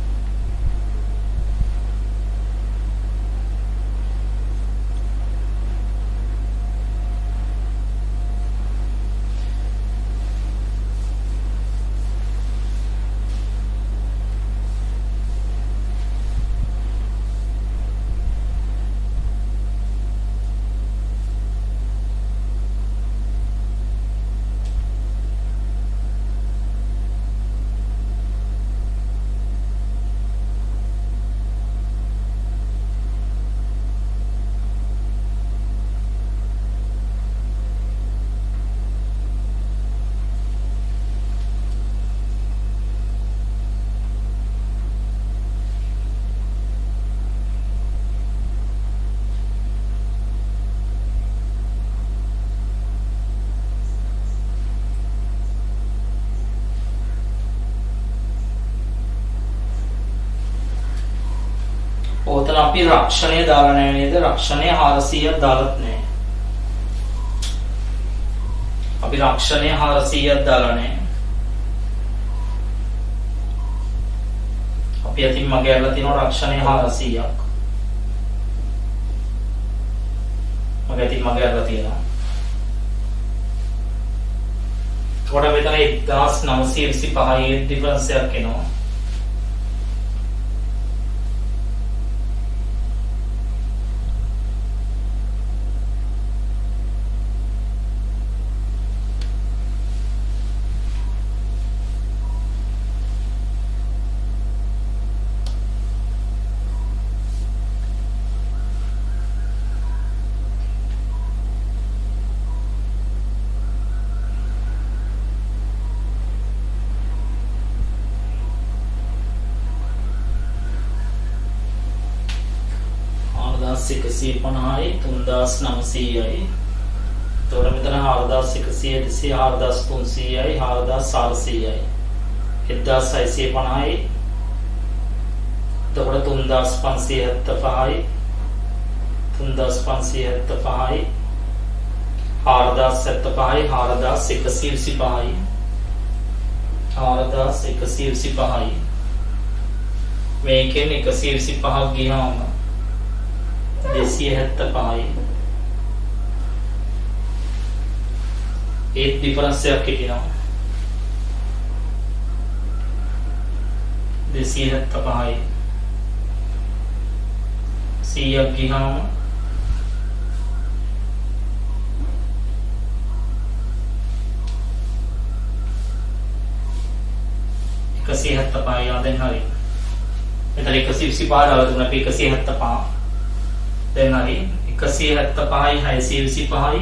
උතන අපි රක්ෂණය දාලා නැහැ නේද? රක්ෂණය 400ක් දාලත් නැහැ. අපි රක්ෂණය 400ක් දාලා නැහැ. අපි අතින් මගේ අරලා තියෙනවා රක්ෂණය 400ක්. මගේ අතින් මගේ අරලා තියෙනවා. කොට මෙතන 1925 ඩිෆරන්ස් එකක් එනවා. එකසිය 50යි 3900යි. එතකොට මෙතන 4100 4300යි 4400යි 1650යි. එතකොට 3575යි 3575යි 4075යි 4125යි 4125යි. මේකෙන් 125ක් ගියාම 275යි. ඒත් ඩිෆරන්ස් එකක් හිටිනවා. 275යි 100ක් ගියාම 175යි. දැන් හරි. මෙතන 125 දාලා තුන අපි 175. දැන් හරි 175යි 625යි.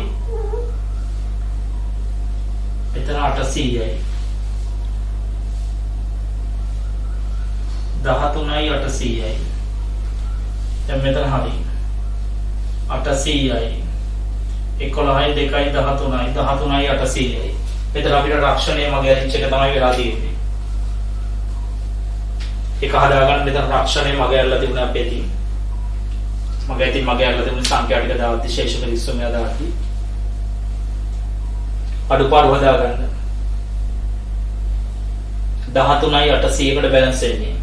එතන 800යි 13යි 800යි. දැන් මෙතන හරි 800යි 11යි 2යි 13යි 13යි 800යි. මෙතන අපිට රක්ෂණය මගේ අරිච් එක තමයි වෙලා තියෙන්නේ. ඒක හදාගන්න මෙතන රක්ෂණය මගේ අරලා තිබුණා අපේ තියෙන. මගේ අතින් මගේ අරලා තිබුණ සංඛ්‍යා ටික දාලා විශේෂ පරිස්සමය දාලා අඩුපාඩු හදාගන්න. 13යි 800කට බැලන්ස් වෙන්නේ.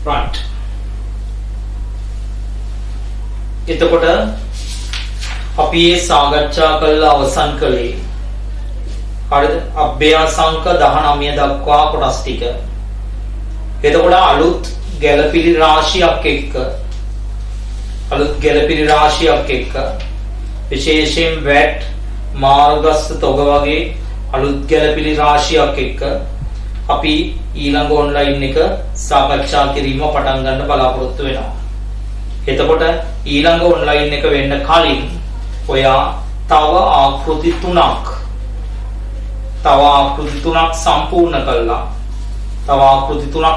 right. එතකොට අපි මේ සාකච්ඡා කළා අවසන් කළේ හරිද? අභ්‍යාසංක 19 දක්වා කොටස් ටික. එතකොට අලුත් ගැළපිලි රාශියක් එක්ක විශේෂයෙන් VAT මාර්ගස්ත තොග වගේ අලුත් ගැළපිලි රාශියක් එක්ක අපි ඊළඟ ඔන්ලයින් එක සාකච්ඡා කිරීම පටන් ගන්න බලාපොරොත්තු වෙනවා. එතකොට ඊළඟ ඔන්ලයින් එක වෙන්න කලින් ඔයා තව ආකෘති තුනක්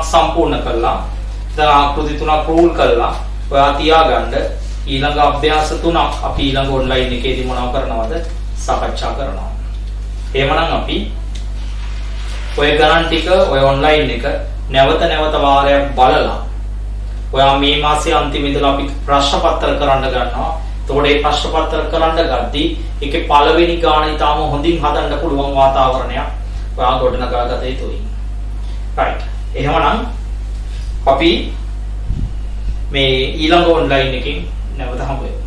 සම්පූර්ණ කළා. දැන් ආකෘති තුනක් රූල් කළා. ඔයා තියාගන්න ඊළඟ අභ්‍යාස තුනක් අපි ඊළඟ ඔන්ලයින් එකේදී මොනව කරනවද සාකච්ඡා කරනවා. එහෙමනම් අපි ඔය ගණන් ටික ඔය ඔන්ලයින් එක නැවත වාරයක් බලලා ඔයා මේ මාසේ අන්තිම ඉඳලා අපි ප්‍රශ්න පත්‍ර කරන්න ගන්නවා. එතකොට මේ ප්‍රශ්න පත්‍ර කරන්න ගද්දී ඒකේ පළවෙනි ගාන ඊටාම හොඳින් හදන්න පුළුවන් වාතාවරණයක් ඔයා ගොඩනගා ගත යුතුයි. right. එහෙමනම් අපි මේ ඊළඟ ඔන්ලයින් එකකින් නැවත හමු වෙමු.